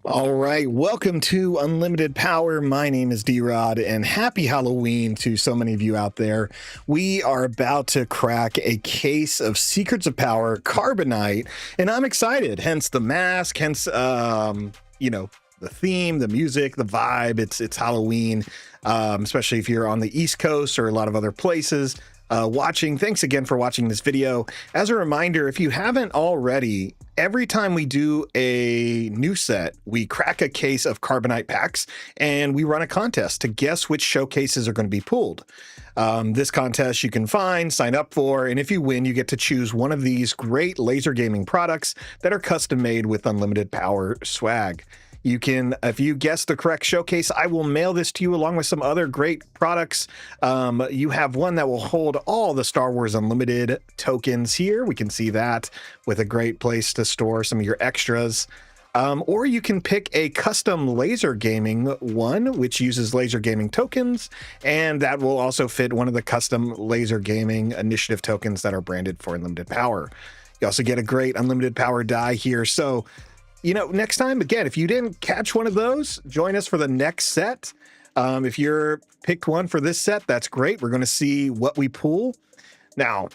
All right, welcome to Unlimited Power. My name is D-Rod, and happy Halloween to so many of you out there. We are about to crack a case of Secrets of Power Carbonite, and I'm excited. Hence the mask, hence the theme, the music, the vibe. It's Halloween, especially if you're on the East Coast or a lot of other places. Watching. Thanks again for watching this video. As a reminder, if you haven't already, every time we do a new set, we crack a case of Carbonite packs and we run a contest to guess which showcases are going to be pulled. This contest you can sign up for, and if you win, you get to choose one of these great laser gaming products that are custom made with unlimited power swag. You can, if you guess the correct showcase, I will mail this to you along with some other great products. You have one that will hold all the Star Wars Unlimited tokens here. We can see that with a great place to store some of your extras. Or you can pick a custom laser gaming one, which uses laser gaming tokens, and that will also fit one of the custom laser gaming initiative tokens that are branded for unlimited power. You also get a great unlimited power die here. So, next time, again, if you didn't catch one of those, join us for the next set. If you're picked one for this set, that's great. We're going to see what we pull. Now,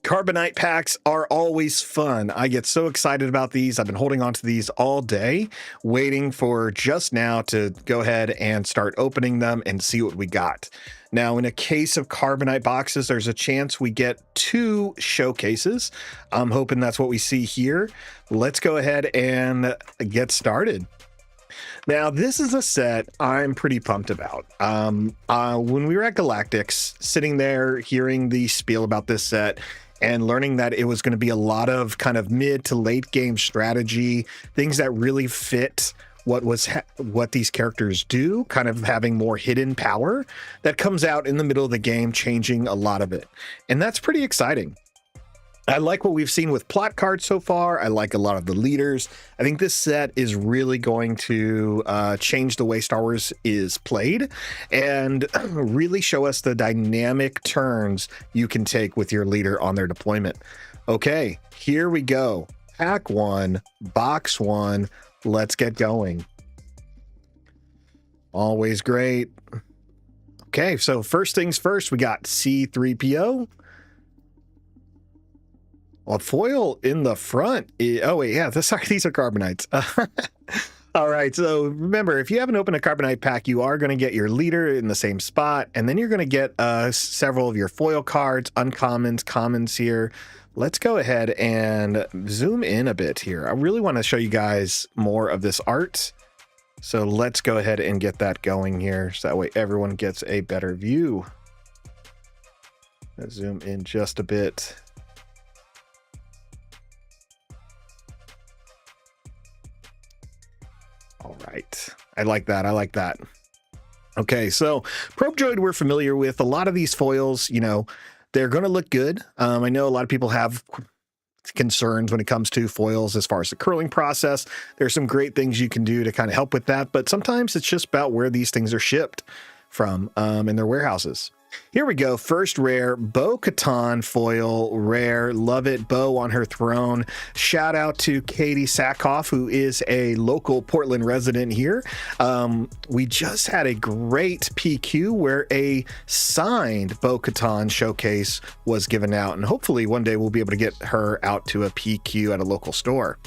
Carbonite packs are always fun. I get so excited about these. I've been holding on to these all day, waiting for just now to go ahead and start opening them and see what we got. Now, in a case of Carbonite boxes, there's a chance we get 2 showcases. I'm hoping that's what we see here. Let's go ahead and get started. Now, this is a set I'm pretty pumped about. When we were at Galactics, sitting there hearing the spiel about this set and learning that it was going to be a lot of kind of mid to late game strategy, things that really fit what these characters do, kind of having more hidden power that comes out in the middle of the game, changing a lot of it. And that's pretty exciting. I like what we've seen with plot cards so far. I like a lot of the leaders. I think this set is really going to change the way Star Wars is played and really show us the dynamic turns you can take with your leader on their deployment. Okay, here we go. Pack 1, box 1. Let's get going. Always great. Okay, so first things first, we got C-3PO. Well, foil in the front. Oh, wait, yeah, sorry, these are Carbonites. All right, so remember, if you haven't opened a Carbonite pack, you are going to get your leader in the same spot, and then you're going to get several of your foil cards, uncommons, commons here. Let's go ahead and zoom in a bit here. I really want to show you guys more of this art. So let's go ahead and get that going here, so that way everyone gets a better view. Let's zoom in just a bit. All right. I like that. I like that. Okay, so Probe Droid we're familiar with. A lot of these foils, they're going to look good. I know a lot of people have concerns when it comes to foils as far as the curling process. There's some great things you can do to kind of help with that, but sometimes it's just about where these things are shipped from in their warehouses. Here we go. First rare, Bo-Katan foil rare. Love it. Bo on her throne. Shout out to Katie Sackhoff, who is a local Portland resident here. We just had a great PQ where a signed Bo-Katan showcase was given out, and hopefully one day we'll be able to get her out to a PQ at a local store.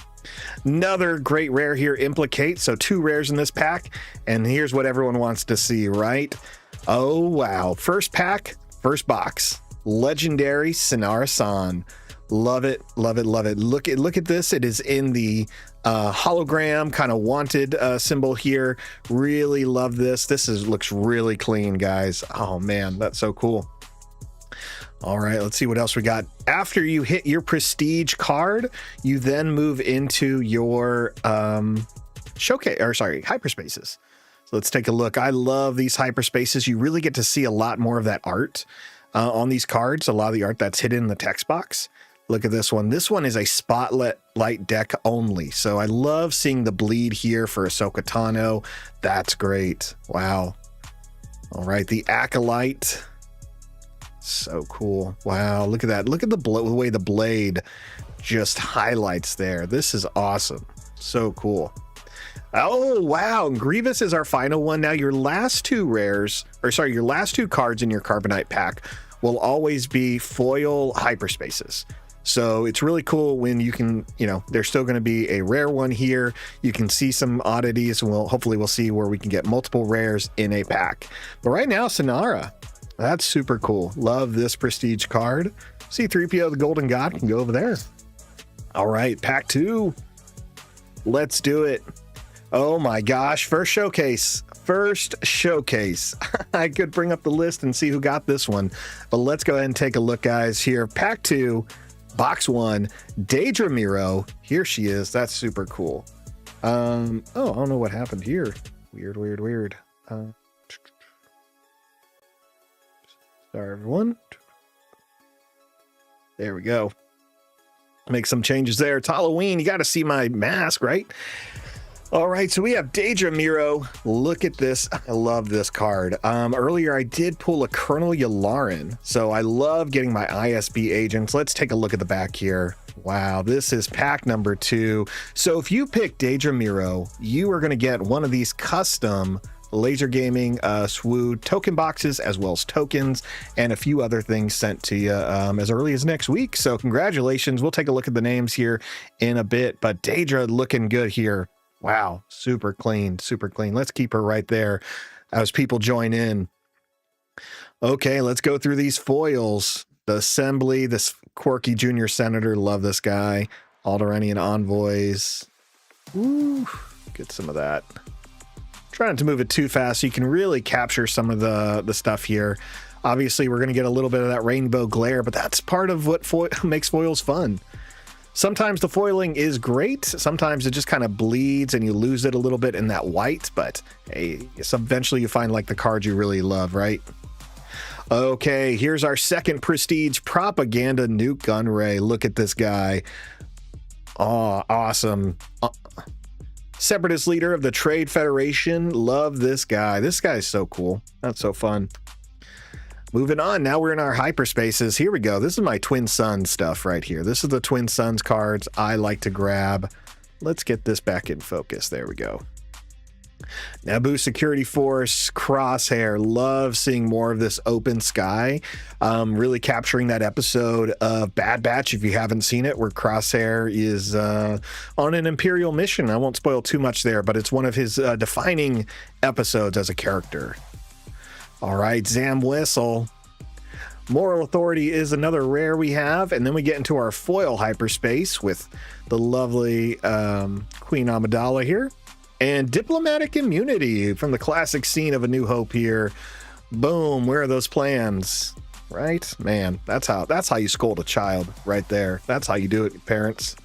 Another great rare here, Implicate. So 2 rares in this pack, and here's what everyone wants to see, right? Oh, wow. First pack, first box. Legendary Sinara-san. Love it, love it, love it. Look at this. It is in the hologram kind of wanted symbol here. Really love this. Looks really clean, guys. Oh, man, that's so cool. All right, let's see what else we got. After you hit your prestige card, you then move into your hyperspaces. Let's take a look. I love these hyperspaces. You really get to see a lot more of that art on these cards, a lot of the art that's hidden in the text box. Look at this one. This one is a spotlight deck only. So I love seeing the bleed here for Ahsoka Tano. That's great. Wow. All right, the Acolyte. So cool. Wow, look at that. Look at the way the blade just highlights there. This is awesome. So cool. Oh, wow. Grievous is our final one. Now, your last two rares, or sorry, your last two cards in your Carbonite pack will always be foil hyperspaces. So it's really cool when you can, you know, there's still going to be a rare one here. You can see some oddities, and hopefully we'll see where we can get multiple rares in a pack. But right now, Sonara, that's super cool. Love this prestige card. C3PO, the Golden God, can go over there. All right, pack 2. Let's do it. Oh my gosh, first showcase. I could bring up the list and see who got this one, but let's go ahead and take a look, guys. Here, pack 2. Box 1, Daedra Miro. Here she is. That's super cool. Oh, I don't know what happened here. Weird. Sorry, everyone. There we go. Make some changes there. It's Halloween. You got to see my mask, right? All right, so we have Daedra Miro. Look at this. I love this card. Earlier, I did pull a Colonel Yularen, so I love getting my ISB agents. Let's take a look at the back here. Wow, this is pack number 2. So if you pick Daedra Miro, you are going to get one of these custom Laser Gaming SWU token boxes, as well as tokens and a few other things sent to you as early as next week. So congratulations. We'll take a look at the names here in a bit, but Daedra looking good here. Wow, super clean. Let's keep her right there as people join in. Okay, let's go through these foils. The Assembly, this quirky junior senator, love this guy. Alderaanian envoys. Ooh, get some of that. Try not to move it too fast so you can really capture some of the stuff here. Obviously, we're going to get a little bit of that rainbow glare, but that's part of what makes foils fun. Sometimes the foiling is great. Sometimes it just kind of bleeds and you lose it a little bit in that white, but hey, eventually you find like the card you really love, right? Okay, here's our second prestige propaganda Nuke Gunray. Look at this guy. Oh, awesome. Separatist leader of the Trade Federation. Love this guy. This guy is so cool. That's so fun. Moving on, now we're in our hyperspaces. Here we go. This is my Twin Suns stuff right here. This is the Twin Suns cards I like to grab. Let's get this back in focus. There we go. Naboo Security Force, Crosshair. Love seeing more of this open sky. Really capturing that episode of Bad Batch, if you haven't seen it, where Crosshair is on an Imperial mission. I won't spoil too much there, but it's one of his defining episodes as a character. All right, Zam Whistle. Moral Authority is another rare we have, and then we get into our foil hyperspace with the lovely Queen Amidala here. And Diplomatic Immunity from the classic scene of A New Hope here. Boom, where are those plans? Right? Man, that's how you scold a child right there. That's how you do it, parents.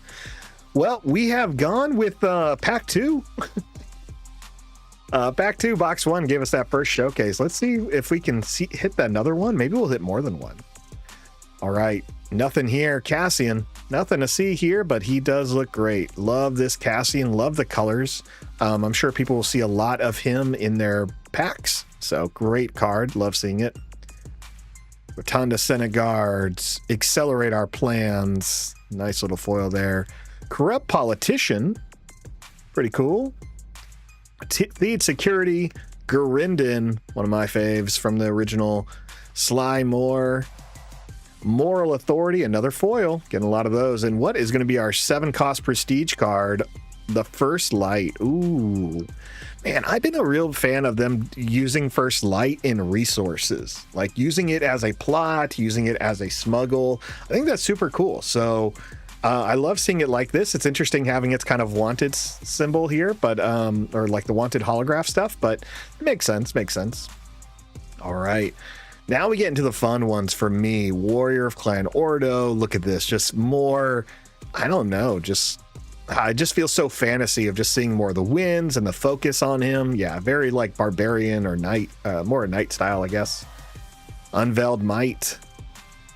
Well, we have gone with pack 2. Pack 2, box 1 gave us that first showcase. Let's see if we can hit another one. Maybe we'll hit more than one. All right, nothing here. Cassian, nothing to see here, but he does look great. Love this Cassian, love the colors. I'm sure people will see a lot of him in their packs. So great card, love seeing it. Rotunda Senate Guards, Accelerate Our Plans. Nice little foil there. Corrupt Politician, pretty cool. Theed Security, Gurindin, one of my faves from the original. Sly Moore, Moral Authority, another foil. Getting a lot of those. And what is going to be our 7-cost prestige card? The First Light. Ooh. Man, I've been a real fan of them using First Light in resources. Like using it as a plot, using it as a smuggle. I think that's super cool. So I love seeing it like this. It's interesting having its kind of wanted symbol here, but or like the wanted holograph stuff, but it makes sense. All right. Now we get into the fun ones for me. Warrior of Clan Ordo. Look at this. Just more, I don't know, I just feel so fantasy of just seeing more of the winds and the focus on him. Yeah, very like barbarian or knight, more a knight style, I guess. Unveiled Might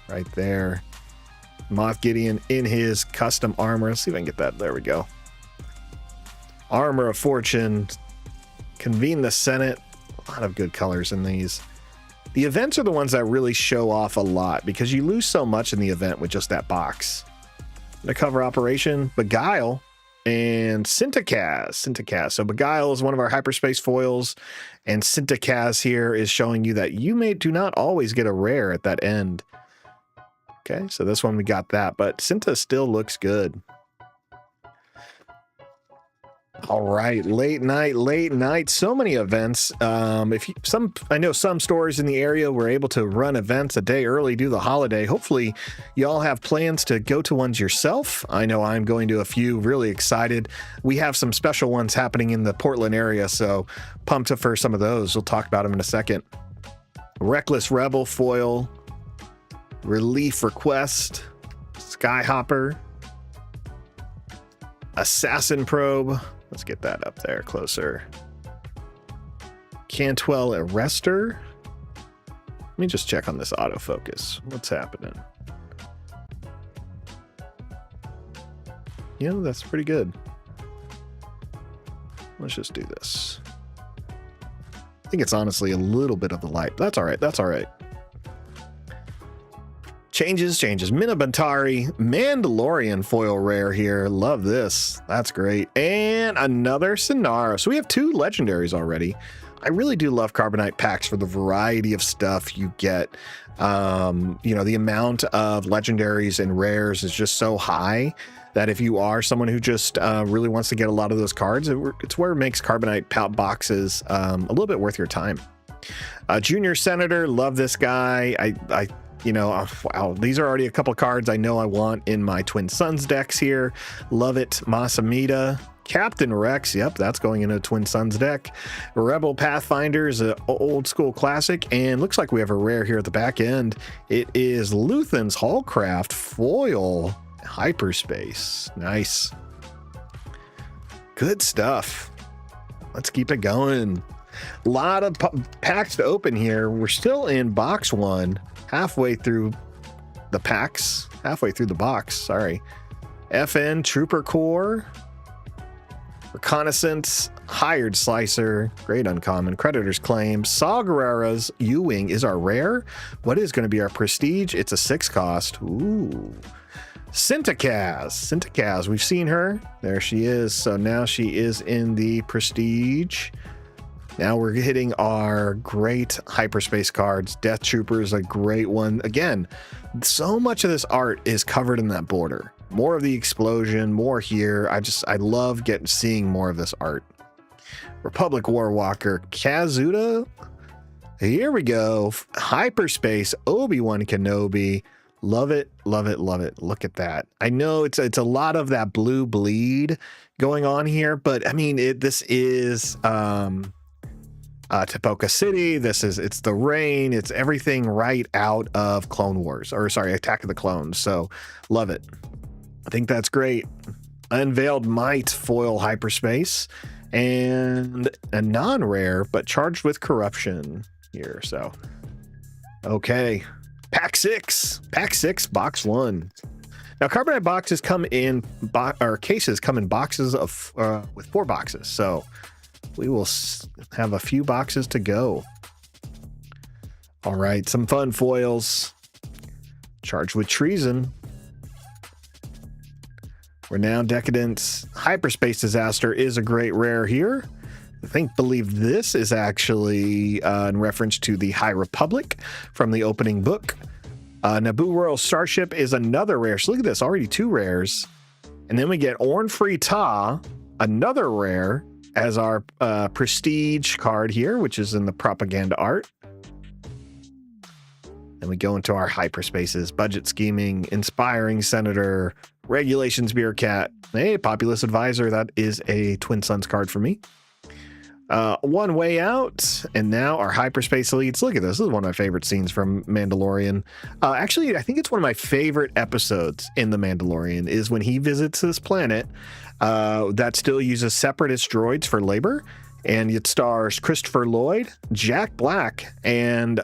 right there. Moff Gideon in his custom armor. Let's see if I can get that. There we go. Armor of Fortune. Convene the Senate. A lot of good colors in these. The events are the ones that really show off a lot because you lose so much in the event with just that box. Undercover Operation, Beguile, and and Syntakaz. So Beguile is one of our hyperspace foils, and Syntakaz here is showing you that you do not always get a rare at that end. Okay, so this one we got that, but Synta still looks good. All right, late night. So many events. I know some stores in the area were able to run events a day early due to the holiday. Hopefully, y'all have plans to go to ones yourself. I know I'm going to a few. Really excited. We have some special ones happening in the Portland area, so pumped up for some of those. We'll talk about them in a second. Reckless Rebel foil, Relief Request, Skyhopper, Assassin Probe. Let's get that up there closer. Cantwell Arrestor. Let me just check on this autofocus. What's happening? Yeah, that's pretty good. Let's just do this. I think it's honestly a little bit of the light. That's all right. That's all right. Changes. Minabantari, Mandalorian foil rare here. Love this. That's great. And another Sonara. So we have 2 legendaries already. I really do love Carbonite packs for the variety of stuff you get. The amount of legendaries and rares is just so high that if you are someone who just really wants to get a lot of those cards, it's where it makes Carbonite boxes a little bit worth your time. Junior Senator, love this guy. Wow, these are already a couple cards I know I want in my Twin Suns decks here. Love it. Masamita. Captain Rex, yep, that's going into a Twin Suns deck. Rebel Pathfinder is an old school classic, and looks like we have a rare here at the back end. It is Luthen's Hallcraft foil hyperspace. Nice. Good stuff. Let's keep it going. A lot of packs to open here. We're still in box 1. Halfway through the box, sorry. FN Trooper Core, Reconnaissance, Hired Slicer, great uncommon, Creditor's Claim, Saw Gerrera's U-Wing is our rare. What is going to be our prestige? It's a 6 cost. Ooh. Syntakaz, we've seen her. There she is. So now she is in the prestige. Now we're hitting our great hyperspace cards. Death Trooper is a great one. Again, so much of this art is covered in that border. More of the explosion, more here. I love seeing more of this art. Republic Warwalker, Kazuda. Here we go. Hyperspace, Obi-Wan Kenobi. Love it. Look at that. I know it's a lot of that blue bleed going on here, but I mean, this is Tepoka City. It's the rain. It's everything right out of Attack of the Clones. So love it. I think that's great. Unveiled Might foil hyperspace and a non-rare, but charged with corruption here. So, okay. Pack 6, box 1. Now, Carbonite boxes come in, cases come in boxes of with 4 boxes. So we will have a few boxes to go. All right, some fun foils. Charged with Treason. Renowned Decadence. Hyperspace Disaster is a great rare here. Believe this is actually in reference to the High Republic from the opening book. Naboo Royal Starship is another rare. So look at this, already 2 rares. And then we get Orn Free Ta, another rare, as our prestige card here, which is in the propaganda art. Then we go into our hyperspaces, Budget Scheming, Inspiring Senator, Regulations Bureaucrat, hey, Populous Advisor, that is a Twin Suns card for me. One Way Out, and now our hyperspace elites. Look at this. This is one of my favorite scenes from Mandalorian. Actually, I think it's one of my favorite episodes in The Mandalorian is when he visits this planet that still uses separatist droids for labor, and it stars Christopher Lloyd, Jack Black, and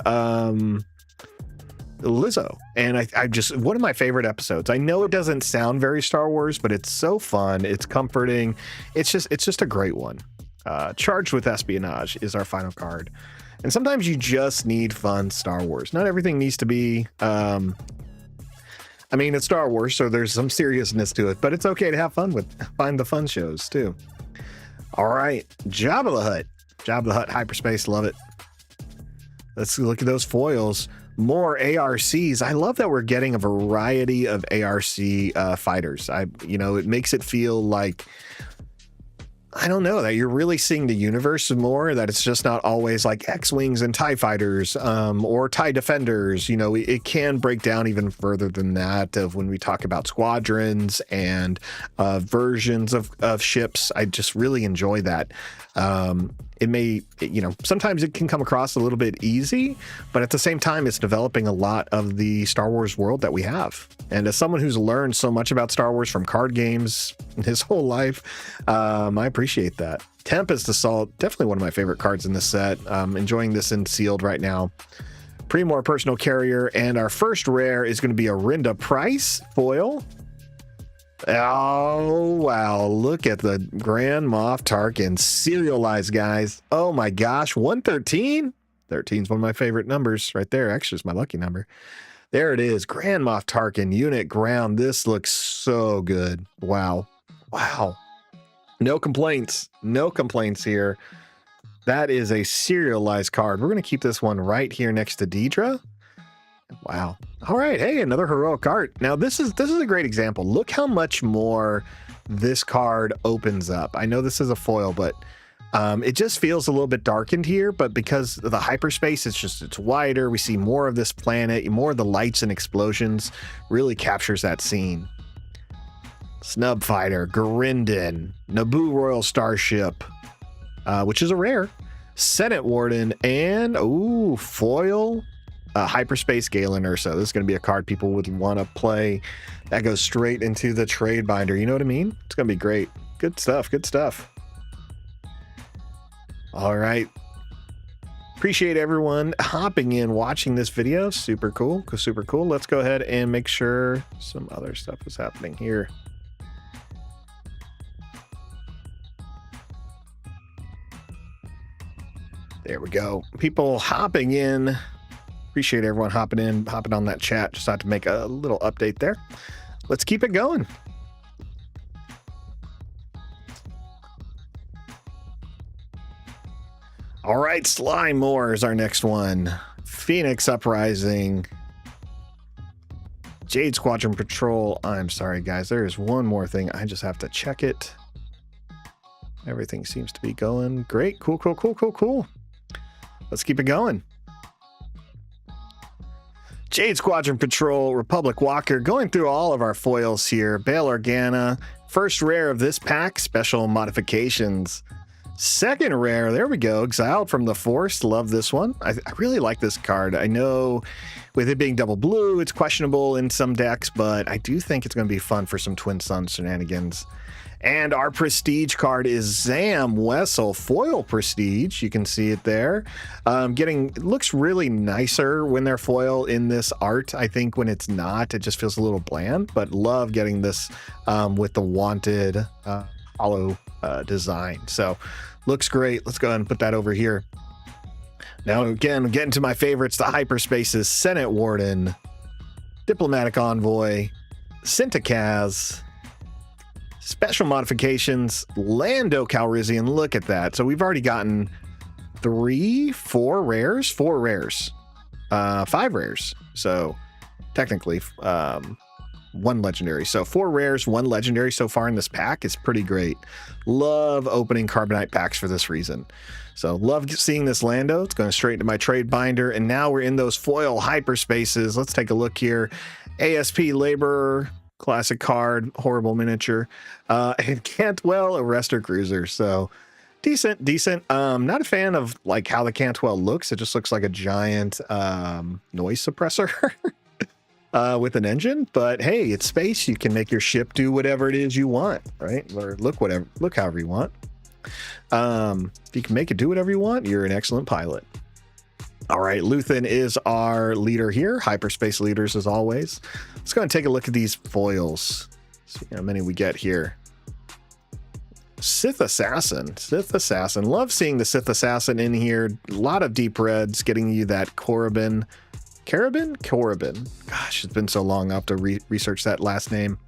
Lizzo. And I just, one of my favorite episodes. I know it doesn't sound very Star Wars, but it's so fun. It's comforting. It's just a great one. Charged with Espionage is our final card. And sometimes you just need fun Star Wars. Not everything needs to be I mean, it's Star Wars, so there's some seriousness to it, but it's okay to have fun with, find the fun shows too. All right, Jabba the Hutt. Jabba the Hutt Hyperspace, love it. Let's look at those foils. More ARCs. I love that we're getting a variety of ARC fighters. It makes it feel like, I don't know, that you're really seeing the universe more, that it's just not always like X-Wings and TIE fighters or TIE defenders. It can break down even further than that of when we talk about squadrons and versions of ships. I just really enjoy that. It may, sometimes it can come across a little bit easy, but at the same time, it's developing a lot of the Star Wars world that we have. And as someone who's learned so much about Star Wars from card games his whole life, I appreciate that. Tempest Assault, definitely one of my favorite cards in this set. Enjoying this in sealed right now. Primor Personal Carrier, and our first rare is going to be a Rinda Price foil. Oh, wow. Look at the Grand Moff Tarkin serialized, guys. Oh my gosh. 113? 13 is one of my favorite numbers right there. Actually, it's my lucky number. There it is. Grand Moff Tarkin unit ground. This looks so good. Wow. Wow. No complaints. No complaints here. That is a serialized card. We're going to keep this one right here next to Deidre. Wow. All right. Hey, another heroic art. Now this is a great example. Look how much more this card opens up. I know this is a foil, but it just feels a little bit darkened here, but because of the hyperspace, it's wider. We see more of this planet, more of the lights and explosions really captures that scene. Snub Fighter, Garindin, Naboo Royal Starship, which is a rare, Senate Warden, and foil Hyperspace Galen Ursa. This is going to be a card people would want to play. That goes straight into the trade binder. You know what I mean? It's going to be great. Good stuff. Good stuff. All right. Appreciate everyone hopping in, watching this video. Super cool. Super cool. Let's go ahead and make sure some other stuff is happening here. There we go. People hopping in. Appreciate everyone hopping on that chat. Just had to make a little update there. Let's keep it going. All right, Slime More is our next one. Phoenix Uprising. Jade Squadron Patrol. I'm sorry, guys. There is one more thing. I just have to check it. Everything seems to be going great. Cool, cool, cool, cool, cool. Let's keep it going. Jade Squadron Patrol, Republic Walker, going through all of our foils here. Bail Organa, first rare of this pack, special modifications. Second rare, there we go, Exiled from the Force, love this one. I really like this card. I know with it being double blue, it's questionable in some decks, but I do think it's going to be fun for some Twin Sun shenanigans. And our Prestige card is Zam Wessel foil Prestige. You can see it there. It looks really nicer when they're foil in this art. I think when it's not, it just feels a little bland, but love getting this with the wanted hollow design. So looks great. Let's go ahead and put that over here. Now, again, getting to my favorites, the hyperspaces, Senate Warden, Diplomatic Envoy, Syntakaz, special modifications, Lando Calrissian. Look at that. So we've already gotten 4 rares, 5 rares. So technically 1 legendary. So 4 rares, 1 legendary so far in this pack is pretty great. Love opening Carbonite packs for this reason. So love seeing this Lando. It's going straight into my trade binder. And now we're in those foil hyperspaces. Let's take a look here. ASP Laborer, classic card, horrible miniature. And Cantwell, Arrestor Cruiser. So decent. Not a fan of like how the Cantwell looks. It just looks like a giant noise suppressor with an engine. But hey, it's space. You can make your ship do whatever it is you want, right? Or look however you want. If you can make it do whatever you want, you're an excellent pilot. All right, Luthen is our leader here. Hyperspace leaders as always. Let's go and take a look at these foils. See how many we get here. Sith Assassin. Love seeing the Sith Assassin in here. A lot of deep reds, getting you that Korriban Korriban. Gosh, it's been so long. I'll have to research that last name.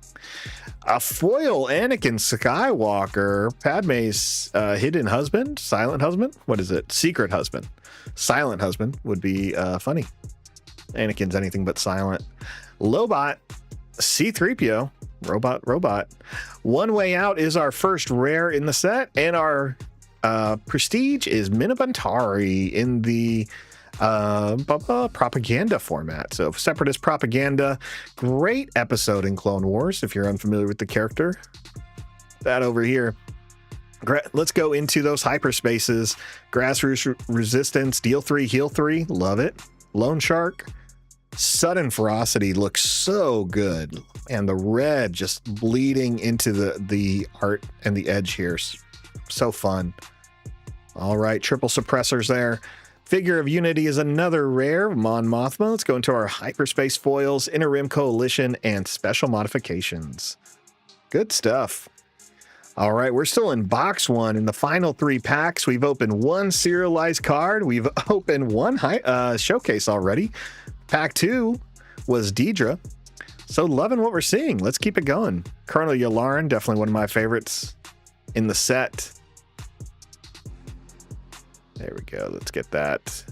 A foil Anakin Skywalker, Padme's hidden husband, silent husband. What is it? Secret husband. Silent husband would be funny. Anakin's anything but silent. Lobot, C-3PO, robot. One Way Out is our first rare in the set, and our prestige is Minabantari in the propaganda format. So Separatist propaganda, great episode in Clone Wars if you're unfamiliar with the character. That over here. Let's go into those hyperspaces. Grassroots Resistance, deal 3, heal 3, love it. Lone Shark, Sudden Ferocity looks so good, and the red just bleeding into the art and the edge here, so fun. All right, triple suppressors there. Figure of Unity is another rare, Mon Mothma. Let's go into our hyperspace foils, Inner Rim Coalition, and special modifications. Good stuff. All right, we're still in box 1. In the final 3 packs, we've opened 1 serialized card. We've opened 1 showcase already. Pack 2 was Deidre. So loving what we're seeing. Let's keep it going. Colonel Yularen, definitely one of my favorites in the set. There we go. Let's get that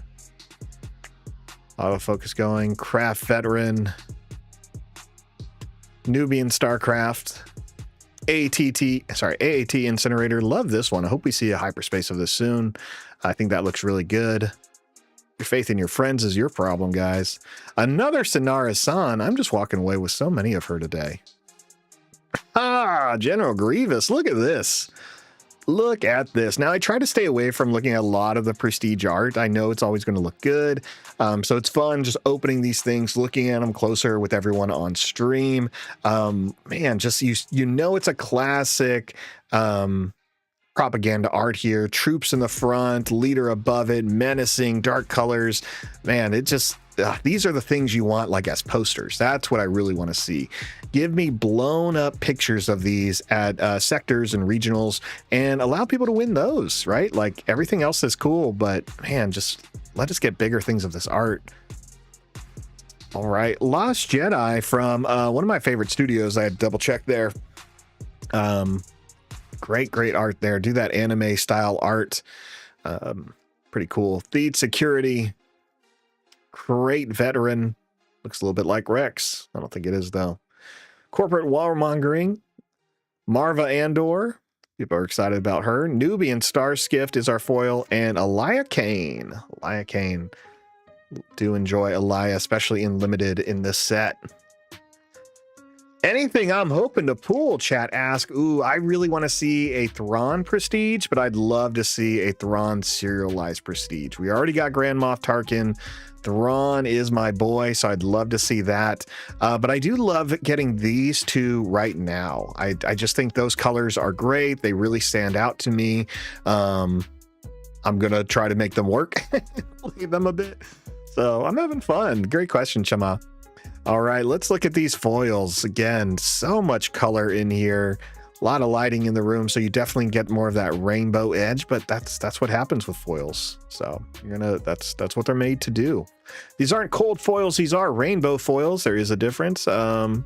autofocus going. Craft Veteran, Nubian Starcraft, AAT Incinerator. Love this one. I hope we see a hyperspace of this soon. I think that looks really good. Your faith in your friends is your problem, guys. Another Sonara San. I'm just walking away with so many of her today. General Grievous. Look at this. Look at this. Now, I try to stay away from looking at a lot of the prestige art. I know it's always going to look good. So it's fun just opening these things, looking at them closer with everyone on stream. Man, just you know it's a classic propaganda art here. Troops in the front, leader above it, menacing, dark colors. Man, it just... these are the things you want like as posters. That's what I really want to see. Give me blown up pictures of these at sectors and regionals and allow people to win those, right? Like everything else is cool, but man, just let us get bigger things of this art. All right, Lost Jedi from one of my favorite studios. I had to double check there. Great art there. Do that anime style art. Pretty cool. Theed Security. Great Veteran. Looks a little bit like Rex. I don't think it is, though. Corporate Warmongering. Marva Andor. People are excited about her. Nubian Star Skift is our foil. And Elia Kane. Elia Kane. Do enjoy Elia, especially in limited in this set. Anything I'm hoping to pull, chat ask. Ooh, I really want to see a Thrawn Prestige, but I'd love to see a Thrawn serialized Prestige. We already got Grand Moff Tarkin. Thrawn is my boy, so I'd love to see that. But I do love getting these two right now. I just think those colors are great. They really stand out to me. I'm going to try to make them work. Leave them a bit. So I'm having fun. Great question, Chama. All right, let's look at these foils. Again, so much color in here. A lot of lighting in the room, so you definitely get more of that rainbow edge, but that's what happens with foils. So that's what they're made to do. These aren't cold foils, these are rainbow foils. There is a difference. But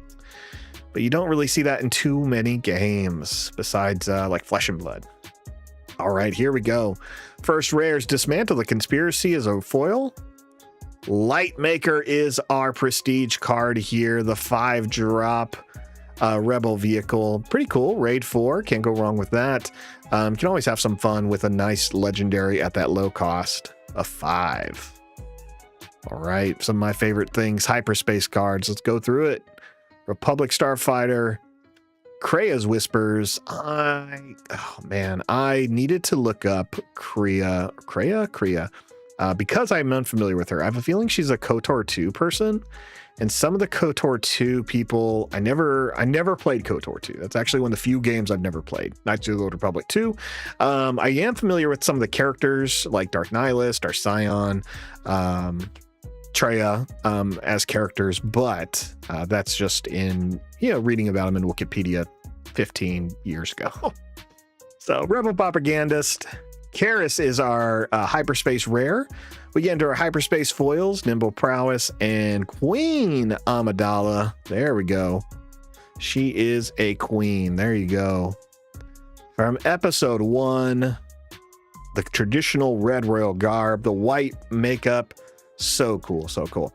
you don't really see that in too many games besides like Flesh and Blood. All right, here we go. First rares, Dismantle the Conspiracy is a foil. Lightmaker is our prestige card here. The 5-drop Rebel vehicle. Pretty cool. Raid 4. Can't go wrong with that. Can always have some fun with a nice legendary at that low cost of 5. All right. Some of my favorite things. Hyperspace cards. Let's go through it. Republic Starfighter. Krea's Whispers. I needed to look up Krea. Because I'm unfamiliar with her. I have a feeling she's a KOTOR 2 person, and some of the KOTOR 2 people, I never played KOTOR 2. That's actually one of the few games I've never played. Knights of the Old Republic 2. I am familiar with some of the characters like Darth Nihilus, Darth Scion, Treya as characters, but that's just in reading about them in Wikipedia 15 years ago. So Rebel Propagandist. Karis is our hyperspace rare. We get into our hyperspace foils, Nimble Prowess, and Queen Amidala. There we go. She is a queen. There you go. From episode 1, the traditional red royal garb, the white makeup. So cool, so cool.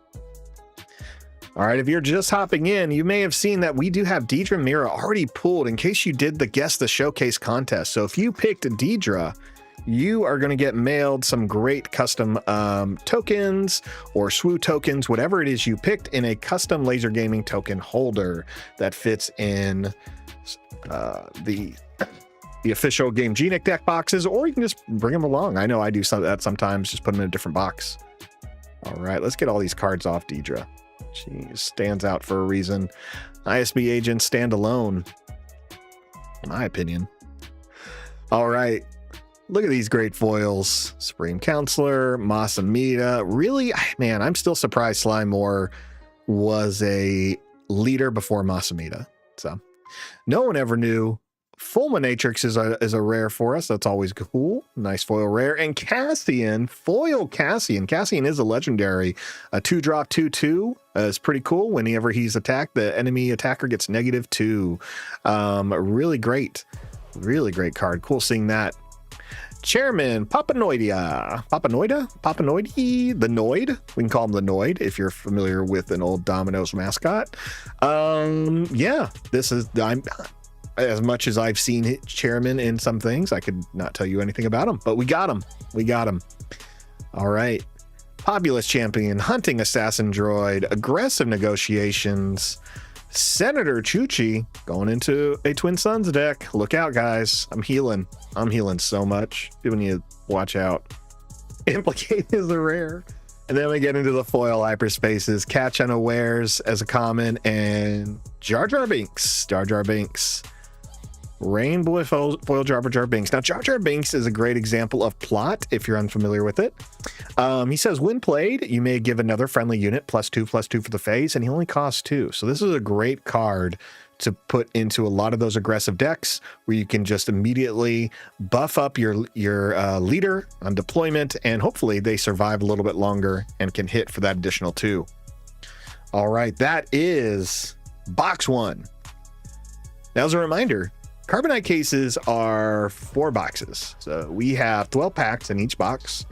All right, if you're just hopping in, you may have seen that we do have Deidre Mira already pulled in case you did the Guess the Showcase contest. So if you picked Deidre, you are going to get mailed some great custom tokens or SWU tokens, whatever it is you picked, in a custom laser gaming token holder that fits in the official Game Genic deck boxes, or you can just bring them along. I know I do that sometimes, just put them in a different box. All right, let's get all these cards off Deidre. She stands out for a reason. ISB agents stand alone, in my opinion. All right. Look at these great foils. Supreme Counselor, Masamita. Really, man, I'm still surprised Slimemore was a leader before Masamita. So no one ever knew. Fulminatrix is a rare for us. That's always cool. Nice foil rare. And Cassian, foil Cassian. Cassian is a legendary. A 2-drop 2/2 is pretty cool. Whenever he's attacked, the enemy attacker gets -2. Really great. Really great card. Cool seeing that. Chairman Papanoidia. Papanoide? The Noid. We can call him the Noid if you're familiar with an old Domino's mascot. Yeah, this is... as much as I've seen Chairman in some things, I could not tell you anything about him, but we got him. We got him. All right. Populous Champion, Hunting Assassin Droid, Aggressive Negotiations, Senator Chuchi going into a Twin Suns deck. Look out, guys. I'm healing so much. People need to watch out. Implicate is a rare. And then we get into the foil hyperspaces, Catch Unawares as a common, and Jar Jar Binks. Rainbow foil Jar Jar Binks. Now, Jar Jar Binks is a great example of plot if you're unfamiliar with it. He says, when played, you may give another friendly unit +2/+2 for the phase, and he only costs 2. So this is a great card to put into a lot of those aggressive decks where you can just immediately buff up your leader on deployment, and hopefully they survive a little bit longer and can hit for that additional 2. All right, that is box 1. Now, as a reminder, Carbonite cases are 4 boxes. So we have 12 packs in each box.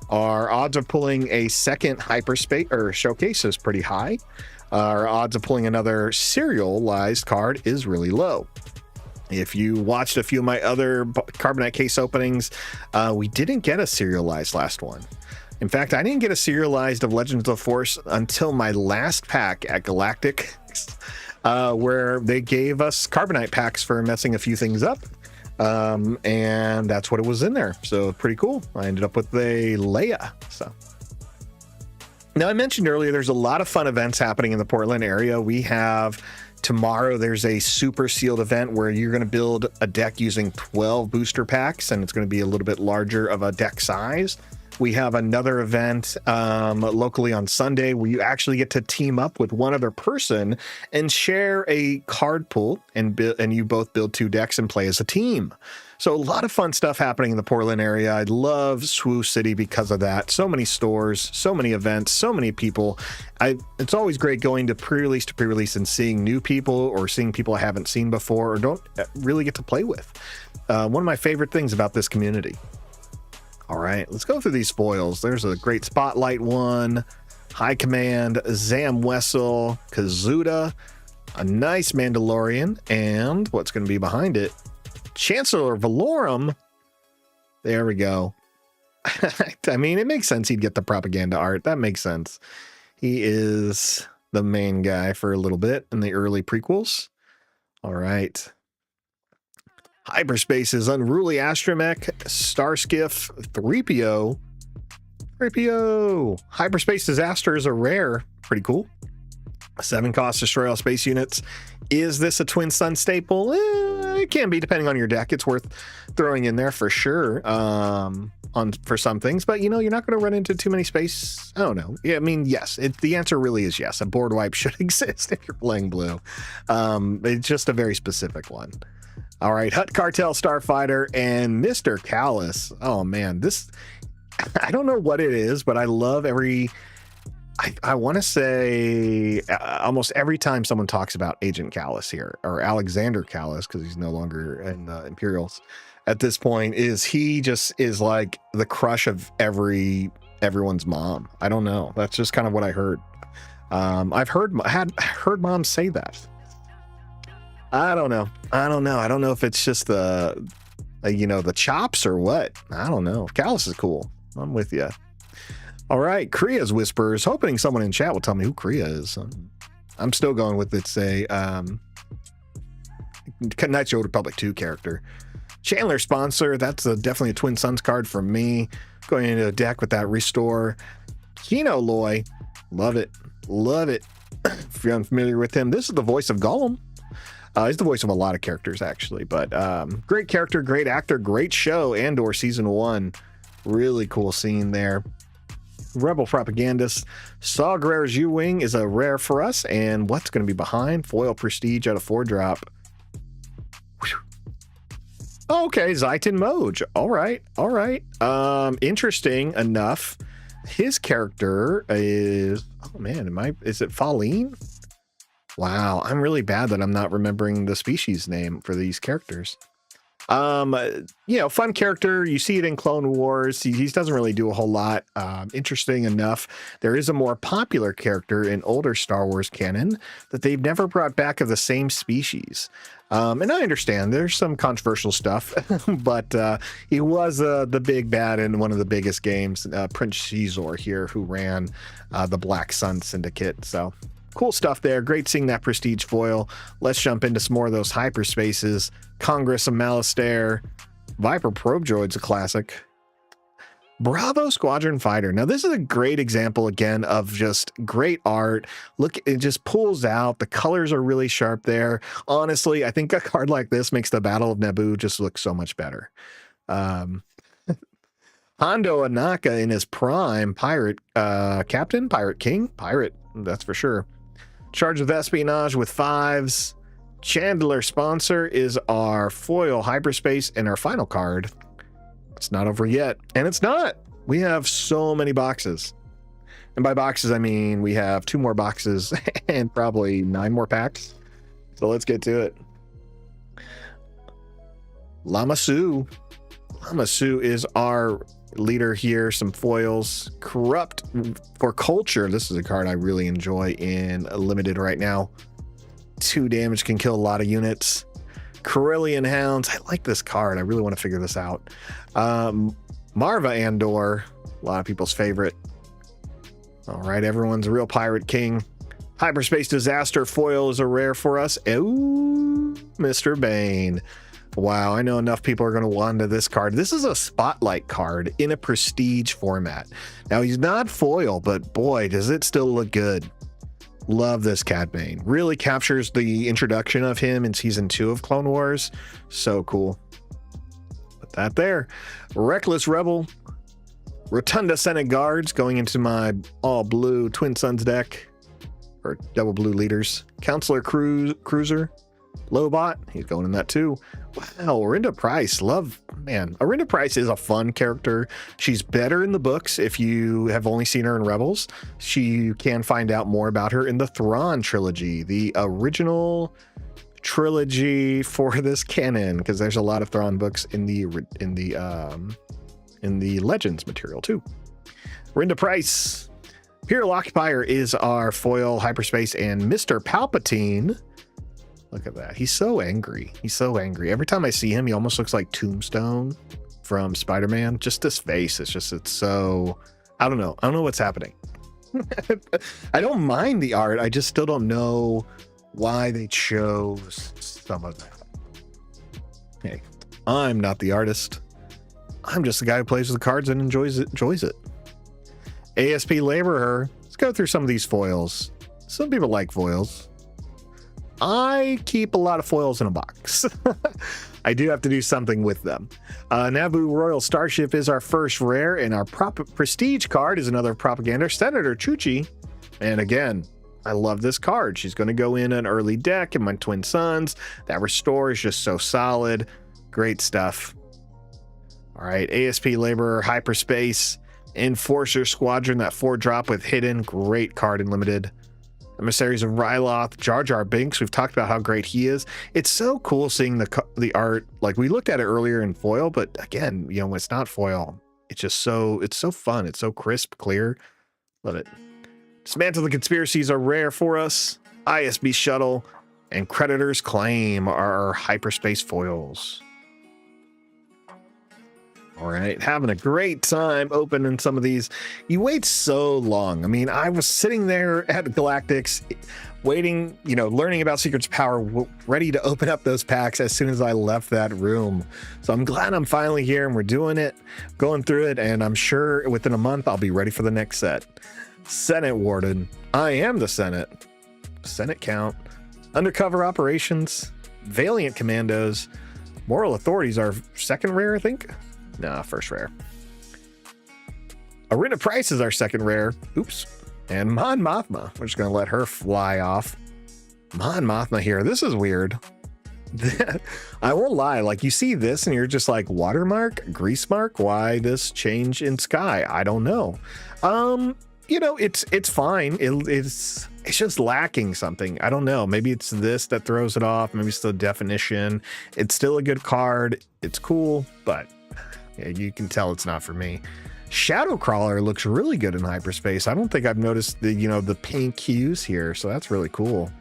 Our odds of pulling a second hyperspace or showcase is pretty high. Our odds of pulling another serialized card is really low. If you watched a few of my other Carbonite case openings, we didn't get a serialized last one. In fact, I didn't get a serialized of Legends of the Force until my last pack at Galactic, where they gave us Carbonite packs for messing a few things up. And that's what it was in there. So pretty cool. I ended up with a Leia. So now, I mentioned earlier, there's a lot of fun events happening in the Portland area. We have tomorrow, there's a super sealed event where you're going to build a deck using 12 booster packs, and it's going to be a little bit larger of a deck size. We have another event locally on Sunday where you actually get to team up with one other person and share a card pool, and you both build 2 decks and play as a team. So a lot of fun stuff happening in the Portland area. I love SWU City because of that. So many stores, so many events, so many people. It's always great going to pre-release and seeing new people or seeing people I haven't seen before or don't really get to play with. One of my favorite things about this community. All right, let's go through these foils. There's a great Spotlight one, High Command, Zam Wessel, Kazuda, a nice Mandalorian, and what's going to be behind it? Chancellor Valorum. There we go. I mean, it makes sense he'd get the propaganda art. That makes sense. He is the main guy for a little bit in the early prequels. All right. Hyperspace's Unruly Astromech, Starskiff, 3PO. Hyperspace Disaster is a rare. Pretty cool. 7 cost, destroy all space units. Is this a Twin Sun staple? It can be, depending on your deck. It's worth throwing in there for sure for some things. But, you know, you're not going to run into too many space. I don't know. Yeah, I mean, yes. The answer really is yes. A board wipe should exist if you're playing blue. It's just a very specific one. All right, Hut Cartel Starfighter and Mr. Callus. Oh man, this, I don't know what it is, but I love I want to say almost every time someone talks about Agent Callus here, or Alexander Callus, because he's no longer in the Imperials at this point, he just is like the crush of everyone's mom. I don't know. That's just kind of what I heard. I've heard moms say that. I don't know. I don't know if it's just the chops or what. I don't know. Callus is cool. I'm with you. All right, Kriya's Whispers. Hoping someone in chat will tell me who Kriya is. I'm still going with it's a Knights of the Old Republic 2 character. Chandler Sponsor. That's definitely a Twin Suns card for me. Going into a deck with that Restore. Kino Loy. Love it. Love it. If you're unfamiliar with him, this is the voice of Gollum. He's the voice of a lot of characters, actually. But great character, great actor, great show, and/or season 1. Really cool scene there. Rebel Propagandist. Saw Guerrera's U-Wing is a rare for us. And what's going to be behind? Foil Prestige out of 4-drop. Okay, Zaitin Moj. All right. All right. Interesting enough. His character is... Oh, man. Is it Faline? Wow. I'm really bad that I'm not remembering the species name for these characters. Fun character. You see it in Clone Wars. He doesn't really do a whole lot. Interesting enough, there is a more popular character in older Star Wars canon that they've never brought back of the same species. And I understand there's some controversial stuff, but he was the big bad in one of the biggest games, Prince Caesar here, who ran the Black Sun Syndicate. So cool stuff there. Great seeing that Prestige foil. Let's jump into some more of those hyperspaces. Congress of Malastare. Viper Probe Droid's a classic. Bravo Squadron Fighter. Now, this is a great example, again, of just great art. Look, it just pulls out. The colors are really sharp there. Honestly, I think a card like this makes the Battle of Naboo just look so much better. Hondo Anaka in his prime. Pirate Captain, Pirate King, Pirate, that's for sure. Charged with Espionage with 5s. Chandler Sponsor is our foil hyperspace, and our final card. It's not over yet, and it's not. We have so many boxes, and by boxes I mean we have 2 more boxes and probably 9 more packs. So let's get to it. Lama Su is our leader here. Some foils. Corrupt for Culture. This is a card I really enjoy in Limited right now. 2 damage, can kill a lot of units. Corellian Hounds. I like this card. I really want to figure this out. Marva Andor, a lot of people's favorite. All right, everyone's a real Pirate King. Hyperspace Disaster foil is a rare for us. Ooh, Mr. Bane. Wow, I know enough people are going to want to this card. This is a Spotlight card in a Prestige format. Now, he's not foil, but boy, does it still look good. Love this Cad Bane. Really captures the introduction of him in season 2 of Clone Wars. So cool. Put that there. Reckless Rebel. Rotunda Senate Guards going into my all blue Twin Suns deck. Or double blue leaders. Counselor Cruiser. Lobot. He's going in that too. Wow, Orinda Price. Man, Orinda Price is a fun character. She's better in the books if you have only seen her in Rebels. You can find out more about her in the Thrawn trilogy, the original trilogy for this canon, because there's a lot of Thrawn books in the Legends material too. Orinda Price. Imperial Occupier is our foil hyperspace, and Mr. Palpatine. Look at that. He's so angry. He's so angry. Every time I see him, he almost looks like Tombstone from Spider-Man. Just his face. It's so... I don't know. I don't know what's happening. I don't mind the art. I just still don't know why they chose some of that. Hey, I'm not the artist. I'm just the guy who plays with the cards and enjoys it. ASP Laborer. Let's go through some of these foils. Some people like foils. I keep a lot of foils in a box. I do have to do something with them. Naboo Royal Starship is our first rare, and our Prestige card is another Propaganda. Senator Chuchi. And again, I love this card. She's going to go in an early deck in my Twin Suns. That restore is just so solid. Great stuff. All right, ASP Laborer, Hyperspace, Enforcer Squadron, that 4-drop with Hidden. Great card in limited. Emissaries of Ryloth, Jar Jar Binks. We've talked about how great he is. It's so cool seeing the art. Like, we looked at it earlier in foil, but again, you know, it's not foil. It's just it's so fun. It's so crisp, clear. Love it. Dismantle the Conspiracies are rare for us. ISB Shuttle and Creditor's Claim are our hyperspace foils. All right, having a great time opening some of these. You wait so long. I mean, I was sitting there at Galactics waiting, you know, learning about Secrets of Power, ready to open up those packs as soon as I left that room. So I'm glad I'm finally here and we're doing it, going through it, and I'm sure within a month I'll be ready for the next set. Senate Warden. I am the Senate. Senate Count. Undercover Operations. Valiant Commandos. Moral Authorities are second rare, I think. Nah, first rare. Arena Price is our second rare. Oops. And Mon Mothma. We're just going to let her fly off. Mon Mothma here. This is weird. I won't lie. Like, you see this and you're just like, watermark? Grease mark? Why this change in sky? I don't know. You know, it's fine. It's just lacking something. I don't know. Maybe it's this that throws it off. Maybe it's the definition. It's still a good card. It's cool, but yeah, you can tell it's not for me. Shadow Crawler looks really good in hyperspace. I don't think I've noticed the, you know, the pink hues here, so that's really cool.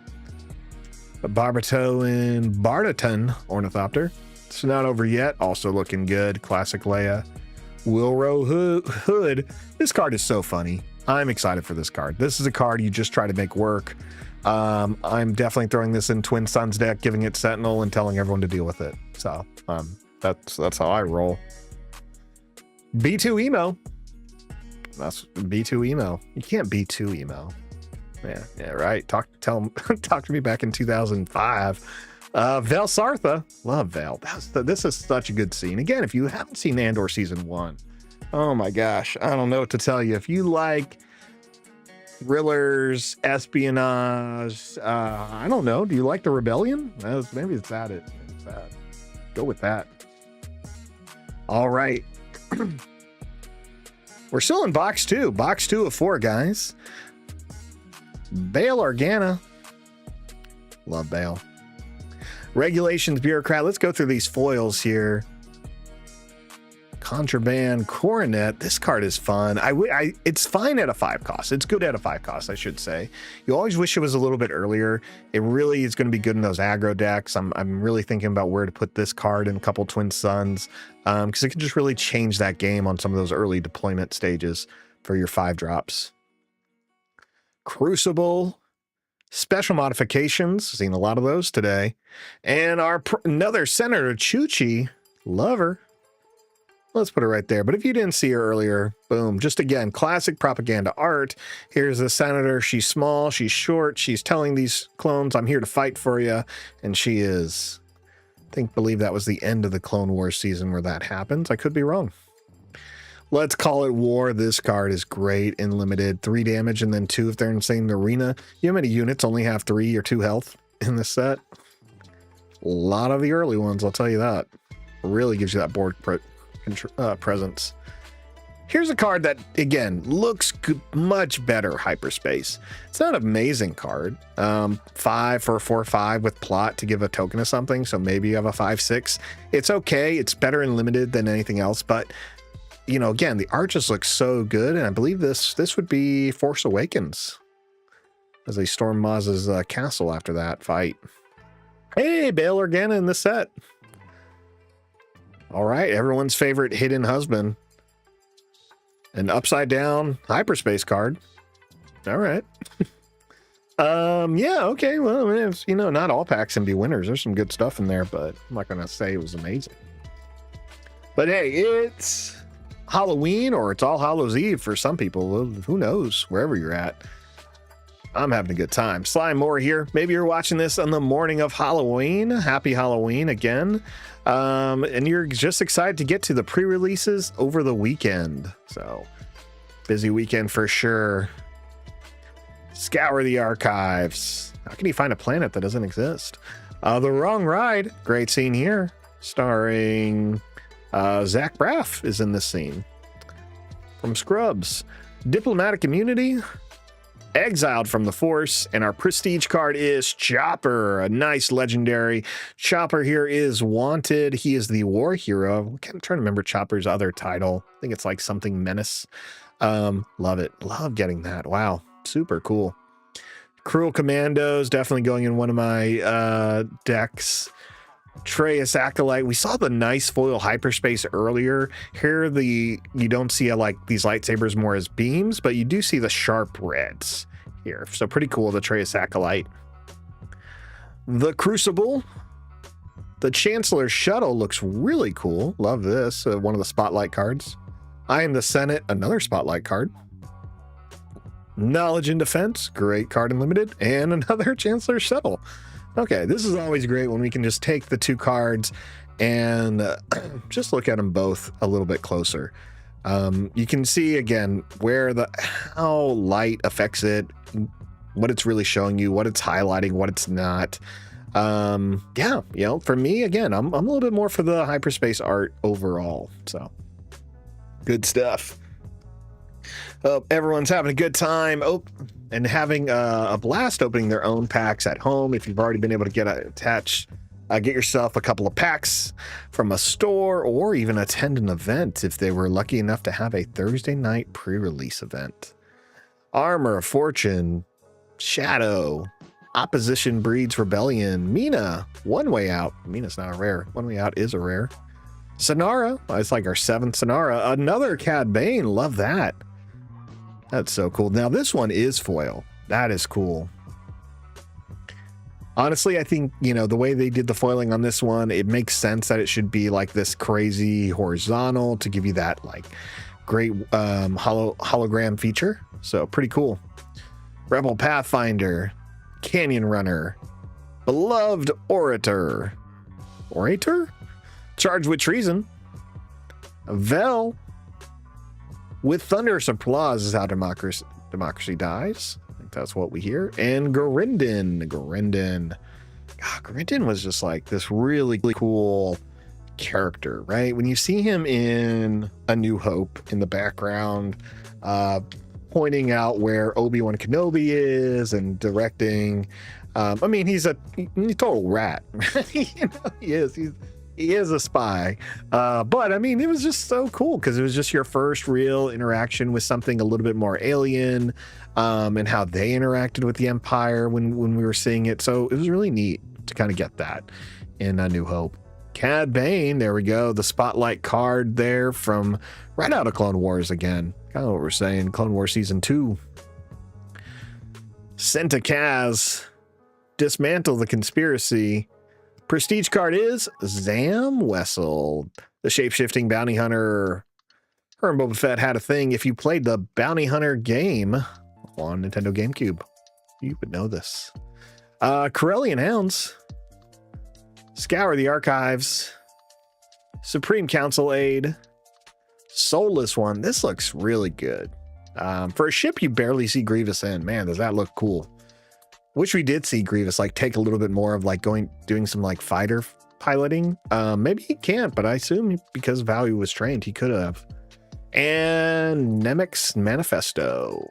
A Barbato and Bardaton Ornithopter. It's not over yet. Also looking good. Classic Leia. Wilro Hood. This card is so funny. I'm excited for this card. This is a card you just try to make work. I'm definitely throwing this in Twin Suns deck, giving it Sentinel and telling everyone to deal with it. So that's how I roll. B2 Emo. That's B2 Emo. You can't B2 Emo. Yeah, right. Talk to me back in 2005. Vel Sartha. Love Vel. This is such a good scene. Again, if you haven't seen Andor Season 1, oh my gosh, I don't know what to tell you. If you like thrillers, espionage, I don't know. Do you like the Rebellion? Maybe it's that. Go with that. All right. We're still in box 2. Box 2 of 4, guys. Bail Organa. Love Bail. Regulations Bureaucrat. Let's go through these foils here. Contraband Coronet. This card is fun. It's fine at a 5 cost. It's good at a 5 cost, I should say. You always wish it was a little bit earlier. It really is going to be good in those aggro decks. I'm really thinking about where to put this card in a couple Twin Suns, because it can just really change that game on some of those early deployment stages for your 5 drops. Crucible. Special modifications. Seen a lot of those today. And another Senator Chuchi. Love her. Let's put it right there. But if you didn't see her earlier, boom, just again, classic propaganda art. Here's the senator. She's small, she's short, she's telling these clones, I'm here to fight for you. And she is. Believe that was the end of the Clone Wars season where that happens. I could be wrong. Let's call it war. This card is great in limited. 3 damage and then 2 if they're in the same arena. You know how many units only have 3 or 2 health in this set? A lot of the early ones, I'll tell you that. Really gives you that board presence. Here's a card that, again, looks good, much better hyperspace. It's not an amazing card. 5 for a 4/5 with plot to give a token of something, so maybe you have a 5/6. It's okay. It's better in limited than anything else, but you know, again, the art just looks so good, and I believe this would be Force Awakens as they storm Maz's castle after that fight. Hey, Bail Organa in the set. All right, everyone's favorite hidden husband. An upside down hyperspace card. All right. Yeah, okay. Well, you know, not all packs can be winners. There's some good stuff in there, but I'm not going to say it was amazing. But hey, it's Halloween, or it's All Hallows Eve for some people. Who knows, wherever you're at. I'm having a good time. Slime Moore here. Maybe you're watching this on the morning of Halloween. Happy Halloween again. And you're just excited to get to the pre-releases over the weekend. So busy weekend for sure. Scour the archives. How can you find a planet that doesn't exist? The Wrong Ride. Great scene here. Starring Zach Braff is in this scene. From Scrubs. Diplomatic Immunity. Exiled from the Force, and our prestige card is Chopper, a nice legendary. Chopper here is Wanted. He is the war hero. I'm trying to remember Chopper's other title. I think it's like something Menace. Love it. Love getting that. Wow, super cool. Cruel Commandos, definitely going in one of my decks. Atreus Acolyte. We saw the nice foil hyperspace earlier. Here, you don't see like these lightsabers more as beams, but you do see the sharp reds here. So pretty cool, the Atreus Acolyte. The Crucible. The Chancellor Shuttle looks really cool. Love this. One of the spotlight cards. I Am the Senate, another spotlight card. Knowledge and Defense, great card in limited, and another Chancellor Shuttle. Okay, this is always great when we can just take the two cards and just look at them both a little bit closer. You can see again how light affects it, what it's really showing you, what it's highlighting, what it's not. Yeah, for me, again, I'm a little bit more for the hyperspace art overall. So good stuff. Hope everyone's having a good time and having a blast opening their own packs at home. If you've already been able to get yourself a couple of packs from a store, or even attend an event if they were lucky enough to have a Thursday night pre-release event. Armor of Fortune, Shadow, Opposition Breeds Rebellion, Mina, One Way Out. Mina's not a rare. One Way Out is a rare. Sonara, it's like our 7th Sonara. Another Cad Bane, love that. That's so cool. Now this one is foil. That is cool. Honestly, I think, the way they did the foiling on this one, it makes sense that it should be like this crazy horizontal to give you that like great hologram feature. So pretty cool. Rebel Pathfinder, Canyon Runner, Beloved Orator, Charged with Treason, Vel. With thunderous applause is how democracy dies. I think that's what we hear. And Gorindin. Gorindin was just like this really cool character, right? When you see him in A New Hope in the background, pointing out where Obi-Wan Kenobi is and directing. He's a total rat. He is. He is a spy. But it was just so cool because it was just your first real interaction with something a little bit more alien, and how they interacted with the Empire when we were seeing it. So it was really neat to kind of get that in A New Hope. Cad Bane, there we go. The spotlight card there from right out of Clone Wars again. Kind of what we're saying. Clone Wars Season 2. Senta Kaz. Dismantle the Conspiracy. Prestige card is Zam Wessel, the shape-shifting bounty hunter. Her and Boba Fett had a thing. If you played the bounty hunter game on Nintendo GameCube, you would know this. Corellian Hounds, Scour the Archives, Supreme Council Aid, Soulless One. This looks really good. For a ship you barely see Grievous in, man, does that look cool. Wish we did see Grievous like take a little bit more of like doing some like fighter piloting. Maybe he can't, but I assume because Value was trained, he could have. And Nemec's Manifesto,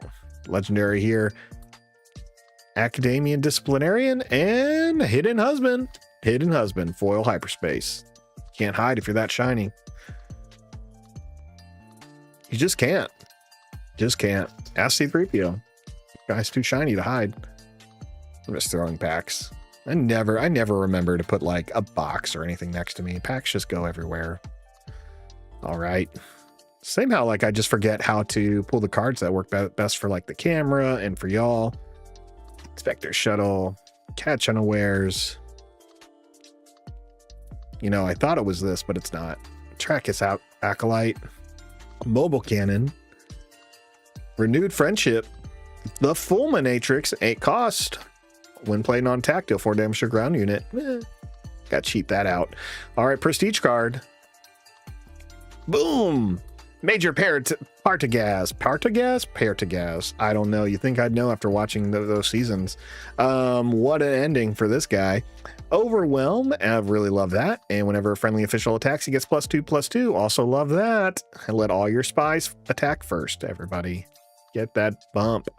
legendary here. Academian Disciplinarian and Hidden Husband, foil hyperspace. Can't hide if you're that shiny. You just can't. Ask C-3PO. Guy's too shiny to hide. I'm just throwing packs. I never remember to put like a box or anything next to me. Packs just go everywhere. All right. Same how like I just forget how to pull the cards that work best for like the camera and for y'all. Spectre Shuttle, Catch Unawares. I thought it was this, but it's not. Trackus Acolyte, Mobile Cannon, Renewed Friendship, the Fulminatrix, 8 cost. When playing on tactile, 4 damage to ground unit. Got to cheat that out. All right, prestige card. Boom. Major Partagaz. I don't know. You think I'd know after watching those seasons. What an ending for this guy. Overwhelm, I really love that. And whenever a friendly official attacks, he gets +2/+2. Also love that. And let all your spies attack first. Everybody, get that bump.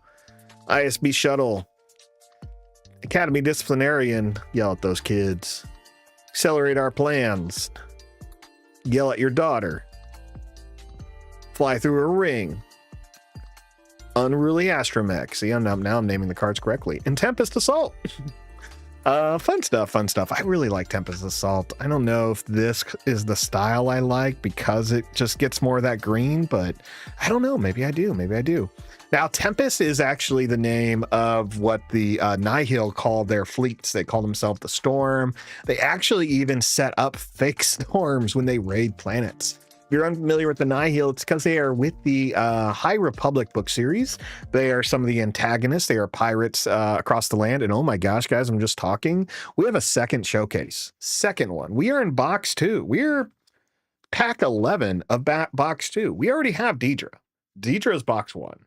ISB shuttle. Academy disciplinarian. Yell at those kids. Accelerate our plans. Yell at your daughter. Fly through a ring. Unruly astromech. See, now I'm naming the cards correctly. And Tempest Assault. Fun stuff. I really like Tempest Assault. I don't know if this is the style I like because it just gets more of that green, but I don't know. Maybe I do. Now, Tempest is actually the name of what the Nihil called their fleets. They call themselves the Storm. They actually even set up fake storms when they raid planets. If you're unfamiliar with the Nihil, it's because they are with the High Republic book series. They are some of the antagonists. They are pirates across the land. And oh my gosh, guys, I'm just talking. We have a second showcase. Second one. We are in box 2. We're pack 11 of box 2. We already have Deidre. Deidre's box 1.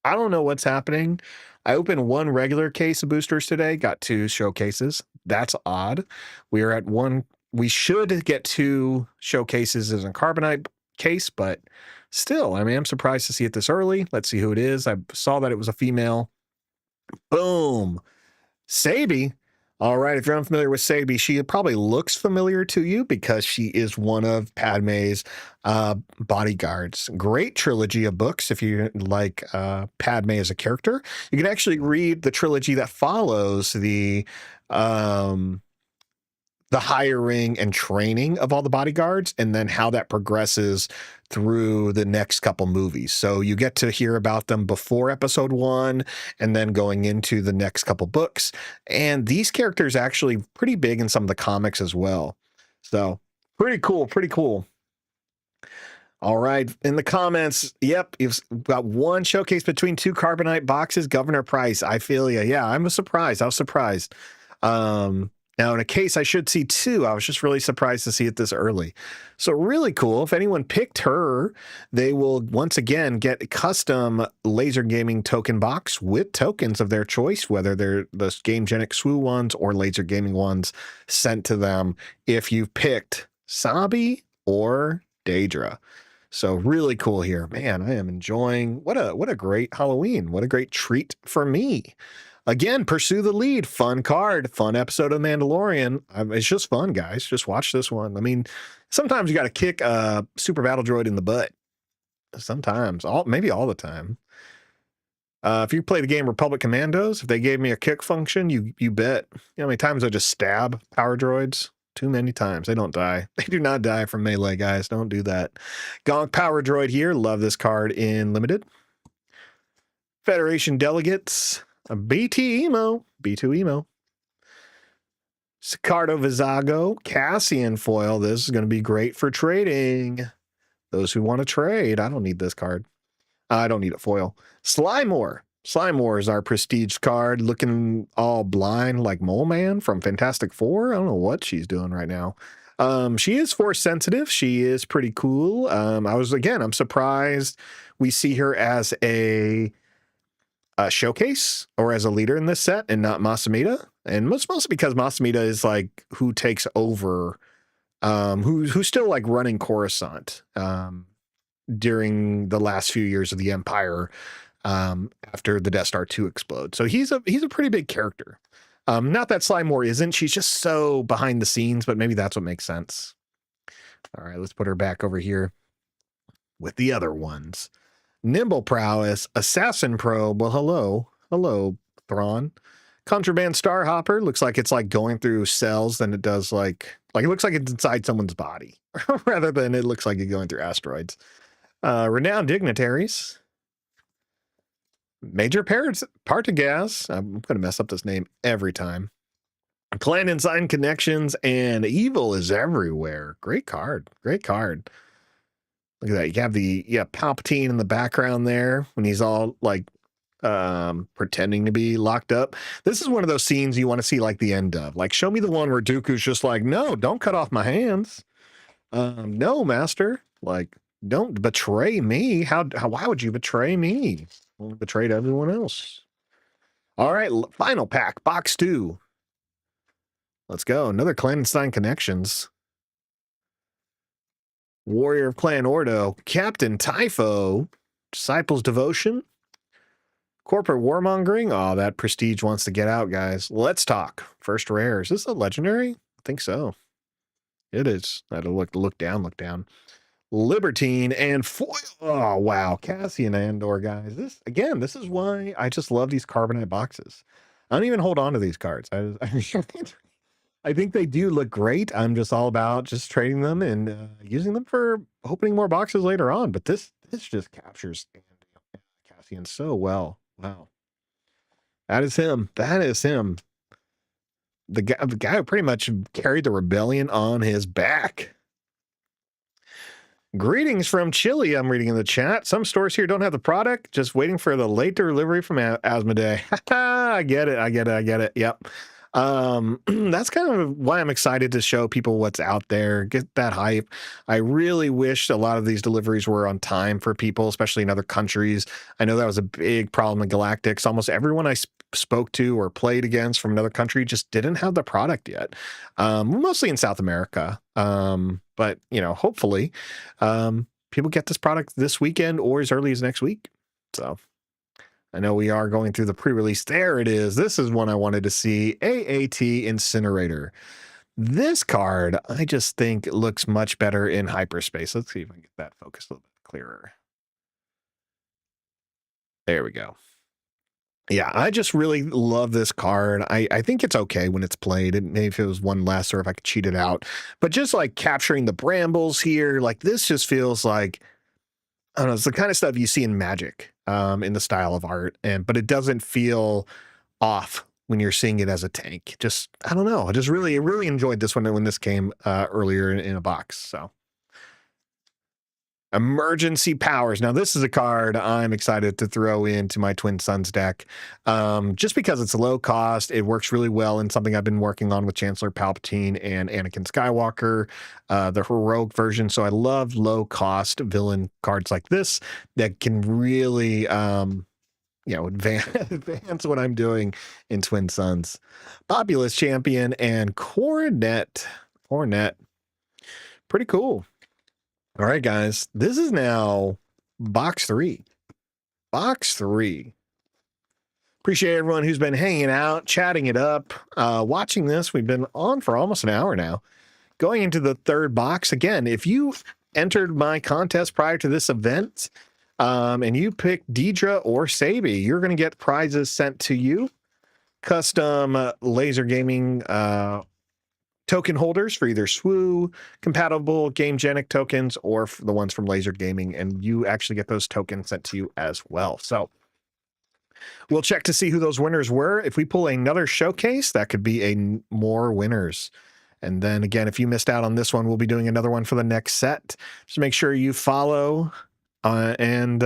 I don't know what's happening. I opened 1 regular case of boosters today, got 2 showcases. That's odd. We are at 1. We should get 2 showcases as a Carbonite case, but still, I mean, I'm surprised to see it this early. Let's see who it is. I saw that it was a female. Boom. Sabi. All right, if you're unfamiliar with Sabi, she probably looks familiar to you because she is one of Padme's bodyguards. Great trilogy of books if you like Padme as a character. You can actually read the trilogy that follows the hiring and training of all the bodyguards, and then how that progresses through the next couple movies. So you get to hear about them before episode 1 and then going into the next couple books. And these characters actually pretty big in some of the comics as well. So pretty cool. All right, in the comments, yep, you've got 1 showcase between 2 Carbonite boxes. Governor Price, I feel you. Yeah, I was surprised. Now, in a case, I should see 2. I was just really surprised to see it this early. So really cool. If anyone picked her, they will once again get a custom laser gaming token box with tokens of their choice, whether they're the Gamegenic SWU ones or laser gaming ones sent to them if you've picked Sabi or Deidre. So really cool here. Man, I am enjoying what a great Halloween. What a great treat for me. Again, Pursue the Lead, fun card, fun episode of Mandalorian. It's just fun, guys. Just watch this one. I mean, sometimes you got to kick a super battle droid in the butt. Sometimes, maybe all the time. If you play the game Republic Commandos, if they gave me a kick function, you bet. You know how many times I just stab power droids? Too many times. They don't die. They do not die from melee, guys. Don't do that. Gonk Power Droid here. Love this card in Limited. Federation Delegates. A BT Emo. B2 Emo. Sicardo Vizago. Cassian foil. This is going to be great for trading. Those who want to trade. I don't need this card. I don't need a foil. Slimore. Slimore is our prestige card, looking all blind like Mole Man from Fantastic Four. I don't know what she's doing right now. She is force sensitive. She is pretty cool. I'm surprised we see her as a showcase or as a leader in this set and not Masamita. And mostly because Masamita is like who takes over, who's still like running Coruscant during the last few years of the Empire. After the Death Star 2 explodes. So he's a pretty big character. Not that Slimore isn't. She's just so behind the scenes, but maybe that's what makes sense. All right, let's put her back over here with the other ones. Nimble Prowess, Assassin Probe. Well, hello, Thrawn. Contraband Starhopper. Looks like it's like going through cells than it does like it looks like it's inside someone's body rather than it looks like it's going through asteroids. Renowned Dignitaries. Major Partagaz. I'm going to mess up this name every time. Clan and Sign Connections, and Evil is Everywhere. Great card. Great card. Look at that. You have Palpatine in the background there when he's all like pretending to be locked up. This is one of those scenes you want to see like the end of. Like, show me the one where Dooku's just like, no, don't cut off my hands. No, master. Like, Don't betray me. Why would you betray me? Well, betrayed everyone else. All right, final pack, box 2. Let's go. Another Clandestine Connections. Warrior of Clan Ordo, Captain Typho, Disciples Devotion, Corporate Warmongering. Oh, that Prestige wants to get out, guys. Let's talk. First rare. Is this a legendary? I think so. It is. I had to look down. Libertine and foil. Oh, wow. Cassian Andor, guys. This is why I just love these Carbonite boxes. I don't even hold on to these cards. I think they do look great. I'm just all about just trading them and using them for opening more boxes later on. But this just captures Cassian so well. Wow. That is him. That is him. The guy who pretty much carried the rebellion on his back. Greetings from Chile. I'm reading in the chat. Some stores here don't have the product. Just waiting for the late delivery from Asmodee. I get it. Yep. That's kind of why I'm excited to show people what's out there, get that hype. I really wish a lot of these deliveries were on time for people, especially in other countries. I know that was a big problem in Galactics. Almost everyone I spoke to or played against from another country just didn't have the product yet. Mostly in South America. But hopefully, people get this product this weekend or as early as next week. So I know we are going through the pre-release. There it is. This is one I wanted to see. AAT Incinerator. This card, I just think looks much better in hyperspace. Let's see if I can get that focused a little bit clearer. There we go. Yeah, I just really love this card. I think it's okay when it's played. Maybe if it was one less or if I could cheat it out. But just like capturing the brambles here, like this just feels like, I don't know, it's the kind of stuff you see in Magic, in the style of art, but it doesn't feel off when you're seeing it as a tank. Just, I don't know. I just really enjoyed this one when this came earlier in a box. So Emergency Powers. Now, this is a card I'm excited to throw into my Twin Suns deck, just because it's low cost. It works really well in something I've been working on with Chancellor Palpatine and Anakin Skywalker, the heroic version. So I love low cost villain cards like this that can really, advance what I'm doing in Twin Suns. Populous Champion and Coronet. Pretty cool. All right, guys, this is now box 3. Box 3. Appreciate everyone who's been hanging out, chatting it up, watching this. We've been on for almost an hour now. Going into the third box. Again, if you entered my contest prior to this event, and you picked Deidre or Sabi, you're going to get prizes sent to you. Custom laser gaming token holders for either SWU compatible GameGenic tokens or the ones from Laser Gaming, and you actually get those tokens sent to you as well. So we'll check to see who those winners were. If we pull another showcase, that could be more winners. And then again, if you missed out on this one, we'll be doing another one for the next set. Just make sure you follow, and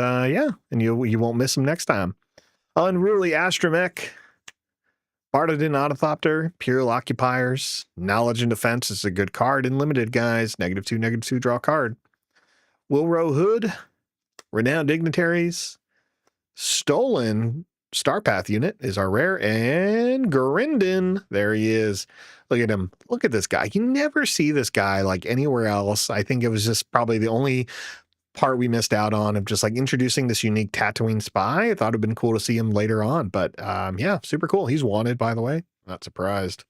you won't miss them next time. Unruly Astromech, Bartadin Autothopter, Pure Occupiers, Knowledge and Defense is a good card in limited, guys. -2, draw card. Wilro Hood, Renowned Dignitaries, Stolen Starpath unit is our rare, and Grindin, there he is. Look at him. Look at this guy. You never see this guy like anywhere else. I think it was just probably the only part we missed out on of just like introducing this unique Tatooine spy. I thought it'd been cool to see him later on, but yeah, super cool. He's wanted, by the way. Not surprised.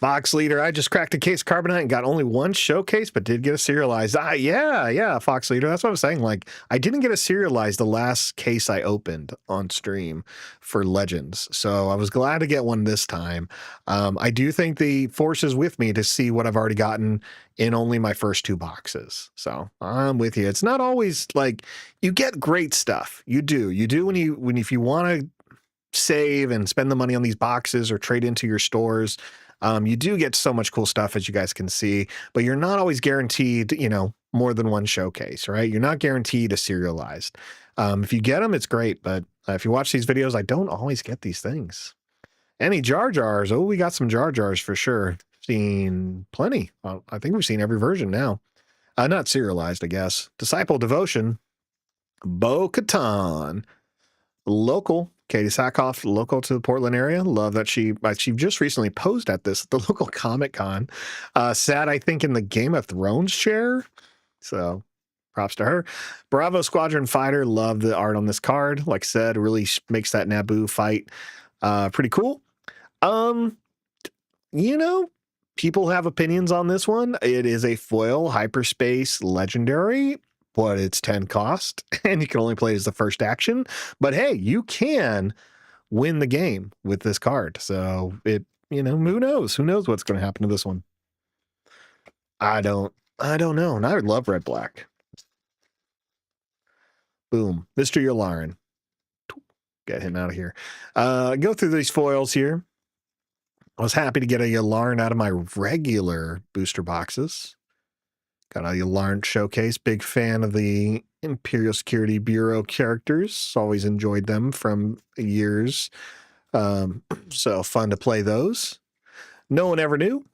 Fox Leader, I just cracked a case of Carbonite and got only one showcase, but did get a serialized. Yeah, Fox Leader. That's what I'm saying. Like, I didn't get a serialized the last case I opened on stream for Legends, so I was glad to get one this time. I do think the force is with me to see what I've already gotten in only my first 2 boxes. So I'm with you. It's not always like you get great stuff. You do if you want to save and spend the money on these boxes or trade into your stores. You do get so much cool stuff, as you guys can see, but you're not always guaranteed, more than one showcase, right? You're not guaranteed a serialized. If you get them, it's great, but if you watch these videos, I don't always get these things. Any Jar Jars? Oh, we got some Jar Jars for sure. Seen plenty. I think we've seen every version now. Not serialized, I guess. Disciple Devotion, Bo-Katan, local. Katie Sackhoff, local to the Portland area. Love that she just recently posed at this, the local Comic-Con. Sat, I think, in the Game of Thrones chair. So props to her. Bravo Squadron Fighter. Love the art on this card. Like I said, really makes that Naboo fight pretty cool. You know, people have opinions on this one. It is a foil hyperspace legendary, but it's 10 cost, and you can only play as the first action. But hey, you can win the game with this card. So it, who knows? Who knows what's going to happen to this one? I don't know. And I would love red black. Boom. Mr. Yularen. Get him out of here. Go through these foils here. I was happy to get a Yularen out of my regular booster boxes. Got a Yularen showcase. Big fan of the Imperial Security Bureau characters. Always enjoyed them from years. So fun to play those. No One Ever Knew.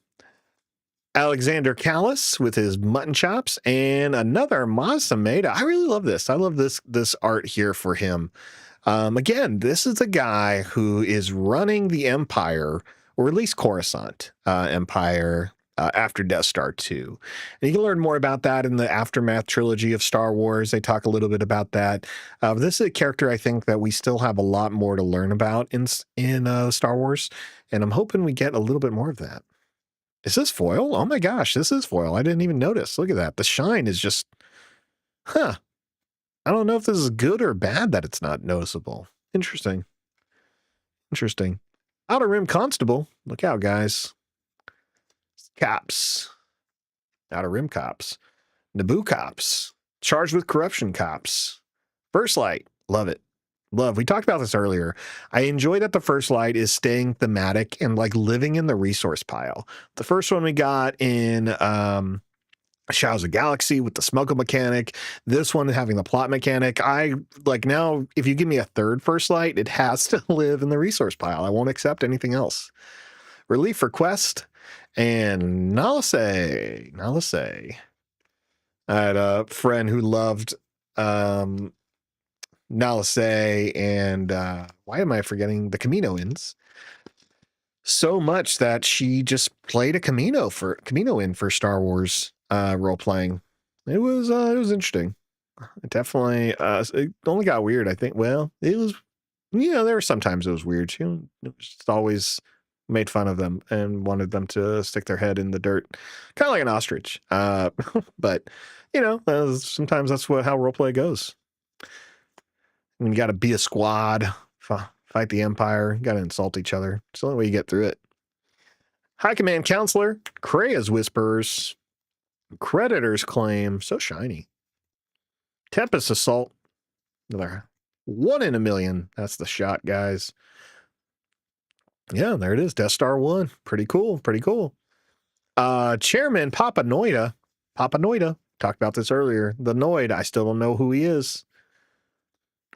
Alexander Callis with his mutton chops, and another Masameda. I really love this. I love this art here for him. Again, this is a guy who is running the Empire, or at least Coruscant Empire, after Death Star 2. And you can learn more about that in the Aftermath trilogy of Star Wars. They talk a little bit about that. This is a character I think that we still have a lot more to learn about in Star Wars, and I'm hoping we get a little bit more of that. Is this foil? Oh my gosh, this is foil. I didn't even notice. Look at that. The shine is just, I don't know if this is good or bad that it's not noticeable. Interesting. Outer Rim Constable. Look out, guys. Cops. Outer Rim Cops. Naboo Cops. Charged with Corruption Cops. First Light. Love it. We talked about this earlier. I enjoy that the First Light is staying thematic and like living in the resource pile. The first one we got in Shadows of Galaxy with the smuggle mechanic. This one having the plot mechanic. I like now, if you give me a third First Light, it has to live in the resource pile. I won't accept anything else. Relief Request and Nalase. I had a friend who loved Nalase and why am I forgetting the Kaminoans so much that she just played a Kaminoan for Star Wars role playing. It was interesting. It definitely it only got weird, I think. Well, it was, there were sometimes it was weird. She just always made fun of them and wanted them to stick their head in the dirt, kind of like an ostrich. But sometimes that's how role play goes. When you got to be a squad, fight the Empire, you got to insult each other. It's the only way you get through it. High Command Counselor, Krea's Whispers, Creditor's Claim, so shiny. Tempest Assault, another 1 in a million. That's the shot, guys. Yeah, there it is. Death Star 1. Pretty cool. Chairman Papa Noida. Talked about this earlier. The Noid, I still don't know who he is.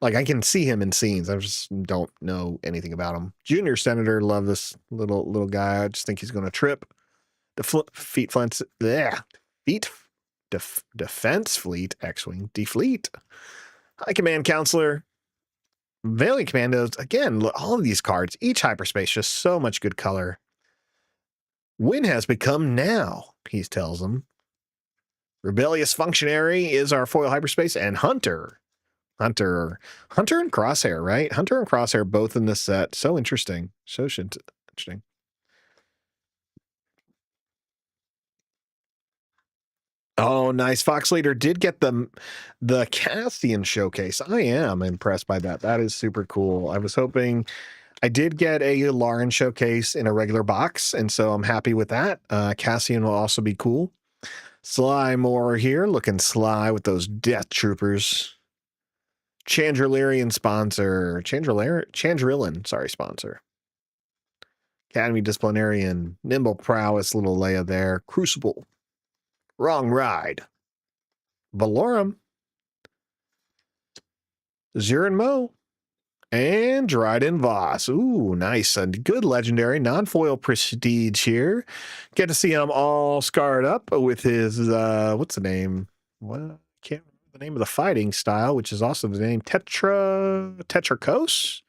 Like, I can see him in scenes. I just don't know anything about him. Junior Senator, love this little guy. I just think he's going to trip. The Defense Fleet, X-Wing, Defleet. High Command Counselor. Valiant Commandos. Again, all of these cards, each hyperspace, just so much good color. When has become now, he tells them. Rebellious Functionary is our foil hyperspace, and Hunter and Crosshair, right? Hunter and Crosshair both in this set. So interesting. Interesting. Oh, nice. Fox Leader did get the Cassian showcase. I am impressed by that. That is super cool. I was hoping I did get a Lauren showcase in a regular box, and so I'm happy with that. Cassian will also be cool. Sly Moore here, looking sly with those Death Troopers. Chandrillarian sponsor. Chandrillan, sponsor. Academy Disciplinarian. Nimble Prowess, little Leia there. Crucible. Wrong Ride. Valorum. Zirin Mo. And Dryden Voss. Ooh, nice. A good legendary non-foil prestige here. Get to see him all scarred up with his, what's the name? What? Can't remember the name of the fighting style, which is also the name Tetrakos?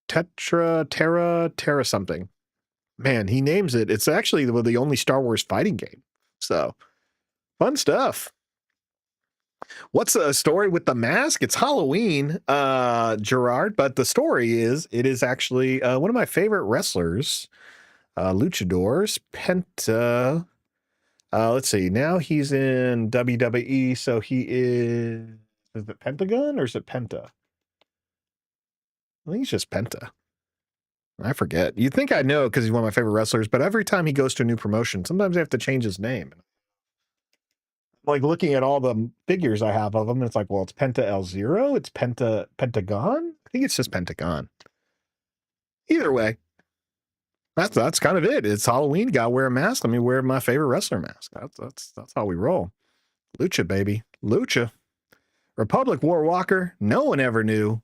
Terra something. Man, he names it. It's actually the only Star Wars fighting game. So, fun stuff. What's the story with the mask? It's Halloween, Gerard, but the story is it is actually one of my favorite wrestlers, luchadors, Penta. Let's see. Now he's in WWE, so he is it Pentagon or is it Penta? I think he's just Penta. I forget. You'd think I know because he's one of my favorite wrestlers, but every time he goes to a new promotion, sometimes they have to change his name. Like looking at all the figures I have of him, and it's like, well, it's Penta L0, it's Pentagon. I think it's just Pentagon. Either way, that's kind of it. It's Halloween. Got to wear a mask. Let me wear my favorite wrestler mask. That's how we roll. Lucha, baby, Lucha. Republic War Walker. No one ever knew.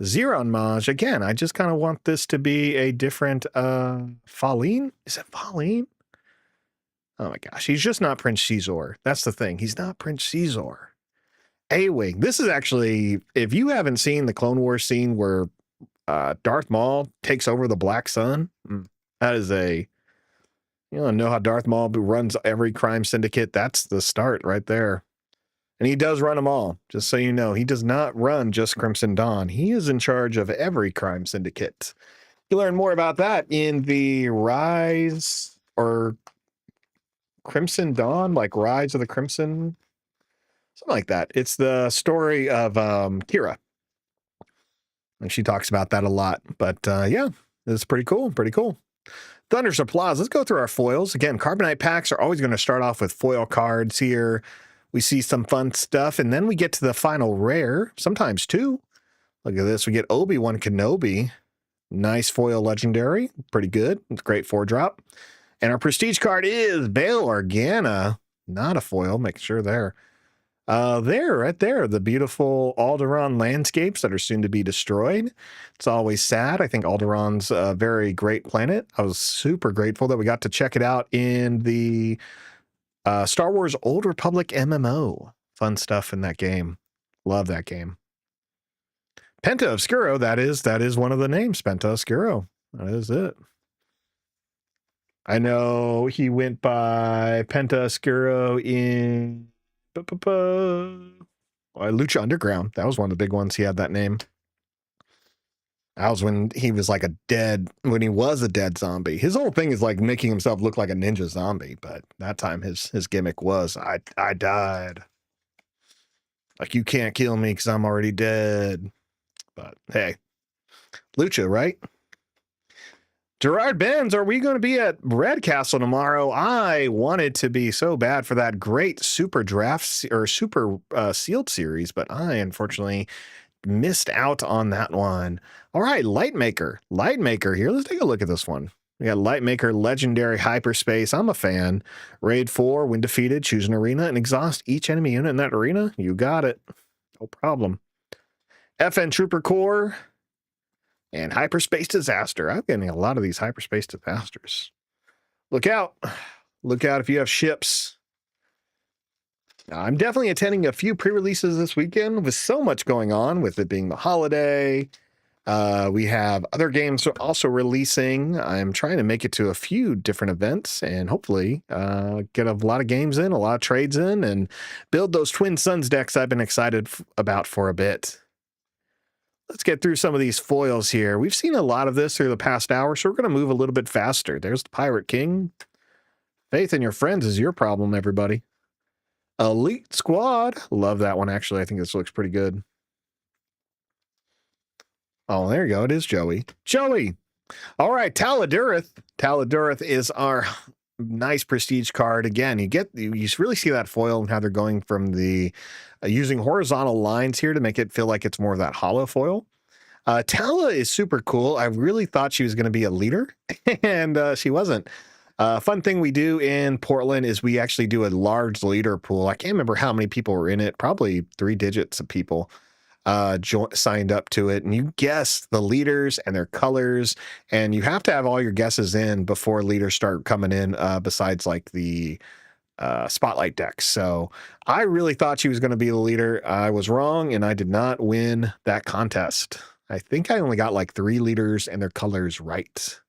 Zeron Maj. Again, I just kind of want this to be a different Faline. Is it Faline? Oh my gosh, he's just not Prince Caesar. That's the thing. He's not Prince Caesar. A-Wing. This is actually, if you haven't seen the Clone Wars scene where Darth Maul takes over the Black Sun, that is you know how Darth Maul runs every crime syndicate. That's the start right there. And he does run them all, just so you know. He does not run just Crimson Dawn. He is in charge of every crime syndicate. You learn more about that in the Rise or Crimson Dawn, like Rise of the Crimson, something like that. It's the story of Kira, and she talks about that a lot. But yeah, it's pretty cool. Pretty cool. Thunder's applause. Let's go through our foils again. Carbonite packs are always going to start off with foil cards here. We see some fun stuff, and then we get to the final rare. Sometimes two. Look at this. We get Obi-Wan Kenobi. Nice foil legendary. Pretty good. It's a great 4-drop. And our prestige card is Bail Organa. Not a foil. Make sure there. Right there. The beautiful Alderaan landscapes that are soon to be destroyed. It's always sad. I think Alderaan's a very great planet. I was super grateful that we got to check it out in the Star Wars Old Republic MMO. Fun stuff in that game. Love that game. Penta Obscuro. That is one of the names. Penta Obscuro. That is it. I know he went by Penta Oscuro in Lucha Underground. That was one of the big ones. He had that name. That was when he was like when he was a dead zombie. His whole thing is like making himself look like a ninja zombie, but that time his gimmick was, I died. Like, you can't kill me because I'm already dead. But hey, Lucha, right? Gerard Benz, are we going to be at Red Castle tomorrow? I wanted to be so bad for that great super draft or super sealed series, but I unfortunately missed out on that one. All right, Lightmaker here. Let's take a look at this one. We got Lightmaker Legendary Hyperspace. I'm a fan. Raid 4, when defeated, choose an arena and exhaust each enemy unit in that arena. You got it. No problem. FN Trooper Corps. And Hyperspace Disaster. I'm getting a lot of these Hyperspace Disasters. Look out. Look out if you have ships. Now, I'm definitely attending a few pre-releases this weekend with so much going on, with it being the holiday. We have other games also releasing. I'm trying to make it to a few different events and hopefully get a lot of games in, a lot of trades in, and build those Twin Suns decks I've been excited about for a bit. Let's get through some of these foils here. We've seen a lot of this through the past hour, so we're going to move a little bit faster. There's the Pirate King. Faith in your friends is your problem, everybody. Elite Squad. Love that one, actually. I think this looks pretty good. Oh, there you go. It is Joey. Joey! All right, Taladurith. Taladurith is our nice prestige card. Again, you really see that foil and how they're going from the using horizontal lines here to make it feel like it's more of that hollow foil. Tala is super cool. I really thought she was going to be a leader, and she wasn't. Fun thing we do in Portland is we actually do a large leader pool. I can't remember how many people were in it, probably 3 digits of people. signed up to it, and you guess the leaders and their colors, and you have to have all your guesses in before leaders start coming in, besides like the spotlight decks. So I really thought she was going to be the leader. I was wrong, and I did not win that contest. I think I only got like 3 leaders and their colors right.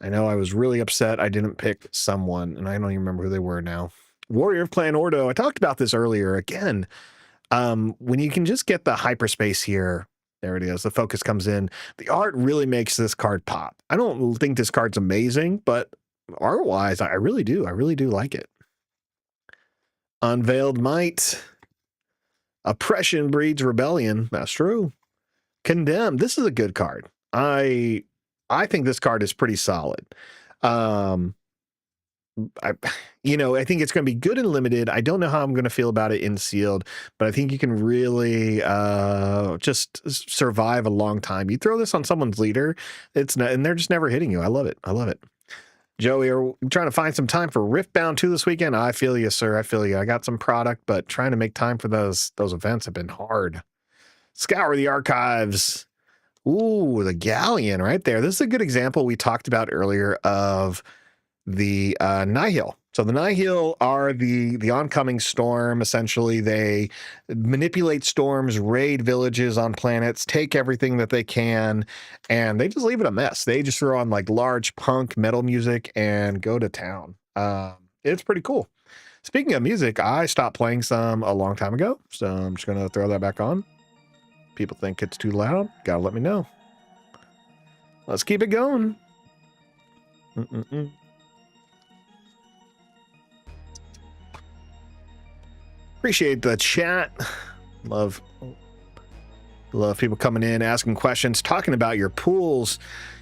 I know I was really upset I didn't pick someone, and I don't even remember who they were now. Warrior of Clan Ordo. I talked about this earlier. Again, when you can just get the hyperspace here, there it is. The focus comes in. The art really makes this card pop. I don't think this card's amazing, but art-wise, I really do. I really do like it. Unveiled Might. Oppression breeds rebellion. That's true. Condemned. This is a good card. I think this card is pretty solid. I think it's going to be good and limited. I don't know how I'm going to feel about it in sealed, but I think you can really just survive a long time. You throw this on someone's leader, and they're just never hitting you. I love it. I love it. Joey, are you trying to find some time for Riftbound 2 this weekend? I feel you, sir. I feel you. I got some product, but trying to make time for those events have been hard. Scour the archives. Ooh, the Galleon right there. This is a good example we talked about earlier of the Nihil. So the Nihil are the oncoming storm. Essentially, they manipulate storms, raid villages on planets, take everything that they can, and they just leave it a mess. They just throw on like large punk metal music and go to town. It's pretty cool. Speaking of music, I stopped playing some a long time ago, so I'm just going to throw that back on. People think it's too loud. Gotta let me know. Let's keep it going. Appreciate the chat. Love people coming in, asking questions, talking about your pools.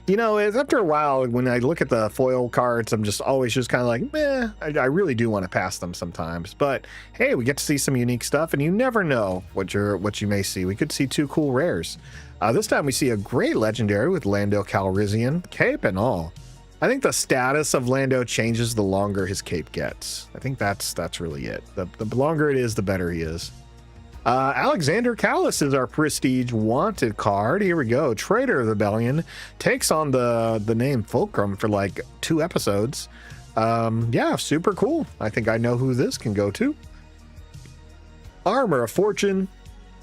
After a while, when I look at the foil cards, I'm just always just kind of like, meh. I really do want to pass them sometimes. But hey, we get to see some unique stuff, and you never know what you may see. We could see 2 cool rares. This time we see a great legendary with Lando Calrissian, cape and all. I think the status of Lando changes the longer his cape gets. I think that's really it. The longer it is, the better he is. Alexander Callis is our prestige wanted card. Here we go. Traitor of the Rebellion takes on the name Fulcrum for like 2 episodes. Yeah, super cool. I think I know who this can go to. Armor of Fortune,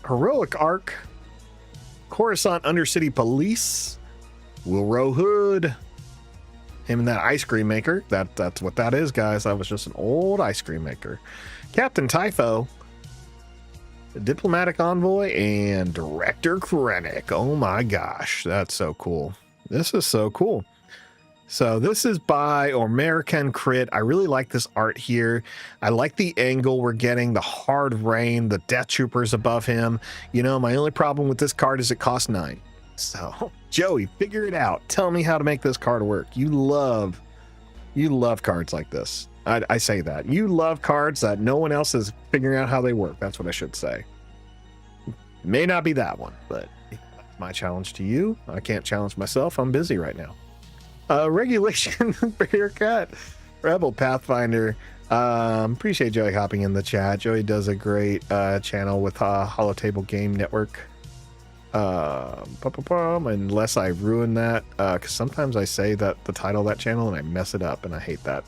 Heroic Arc, Coruscant Undercity Police, Wilro Hood. Him and that ice cream maker. That's what that is, guys. That was just an old ice cream maker. Captain Typho, the Diplomatic Envoy, and Director Krennic. Oh my gosh, that's so cool. This is so cool. So this is by American Crit. I really like this art here. I like the angle we're getting, the hard rain, the Death Troopers above him. My only problem with this card is it costs 9. So, Joey, figure it out. Tell me how to make this card work. You love cards like this. I say that. You love cards that no one else is figuring out how they work. That's what I should say. May not be that one, but that's my challenge to you. I can't challenge myself. I'm busy right now. Regulation Bear Cat, Rebel Pathfinder. Appreciate Joey hopping in the chat. Joey does a great channel with Holotable Game Network. Unless I ruin that, because sometimes I say that the title of that channel and I mess it up, and I hate that.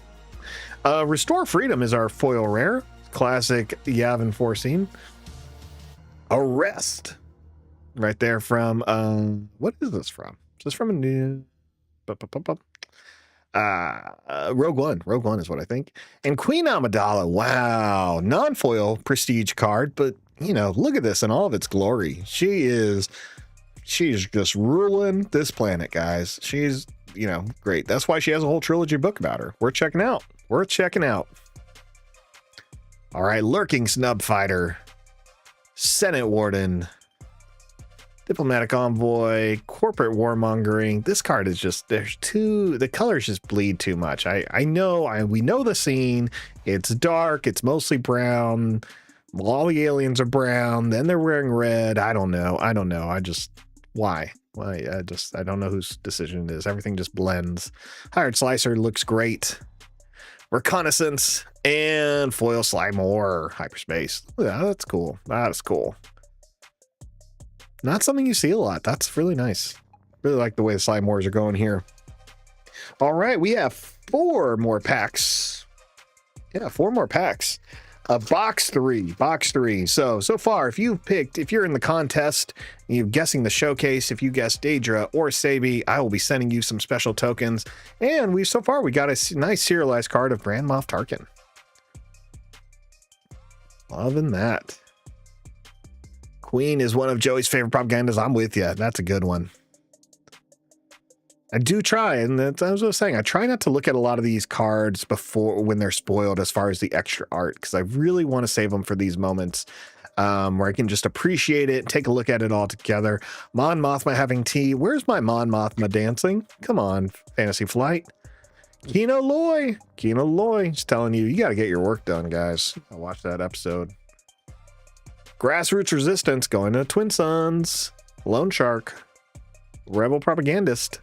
Restore Freedom is our foil rare. Classic Yavin Forcine. Arrest. Right there from, what is this from? Is this from a new... Rogue One. Rogue One is what I think. And Queen Amidala. Wow. Non-foil prestige card, but, look at this in all of its glory. She's just ruling this planet, guys. She's, great. That's why she has a whole trilogy book about her. Worth checking out. All right, Lurking Snub Fighter, Senate Warden, Diplomatic Envoy, Corporate Warmongering. This card is just, the colors just bleed too much. We know the scene. It's dark. It's mostly brown. All the aliens are brown. Then they're wearing red. I don't know. Why? I don't know whose decision it is. Everything just blends. Hired Slicer looks great. Reconnaissance and Foil Slime or Hyperspace. Yeah, that's cool. That is cool. Not something you see a lot. That's really nice. Really like the way the slime wars are going here. All right, we have 4 more packs. Yeah, 4 more packs. Box three. So far, if you're in the contest, you're guessing the showcase, if you guessed Daedra or Sabi, I will be sending you some special tokens. And so far, we got a nice serialized card of Grand Moff Tarkin. Loving that. Queen is one of Joey's favorite propagandas. I'm with you. That's a good one. I do try, and that's, as I was saying, I try not to look at a lot of these cards before when they're spoiled as far as the extra art, because I really want to save them for these moments where I can just appreciate it, take a look at it all together. Mon Mothma having tea. Where's my Mon Mothma dancing? Come on, Fantasy Flight. Kino Loy. Just telling you, you got to get your work done, guys. I watched that episode. Grassroots Resistance going to Twin Suns. Lone Shark. Rebel Propagandist.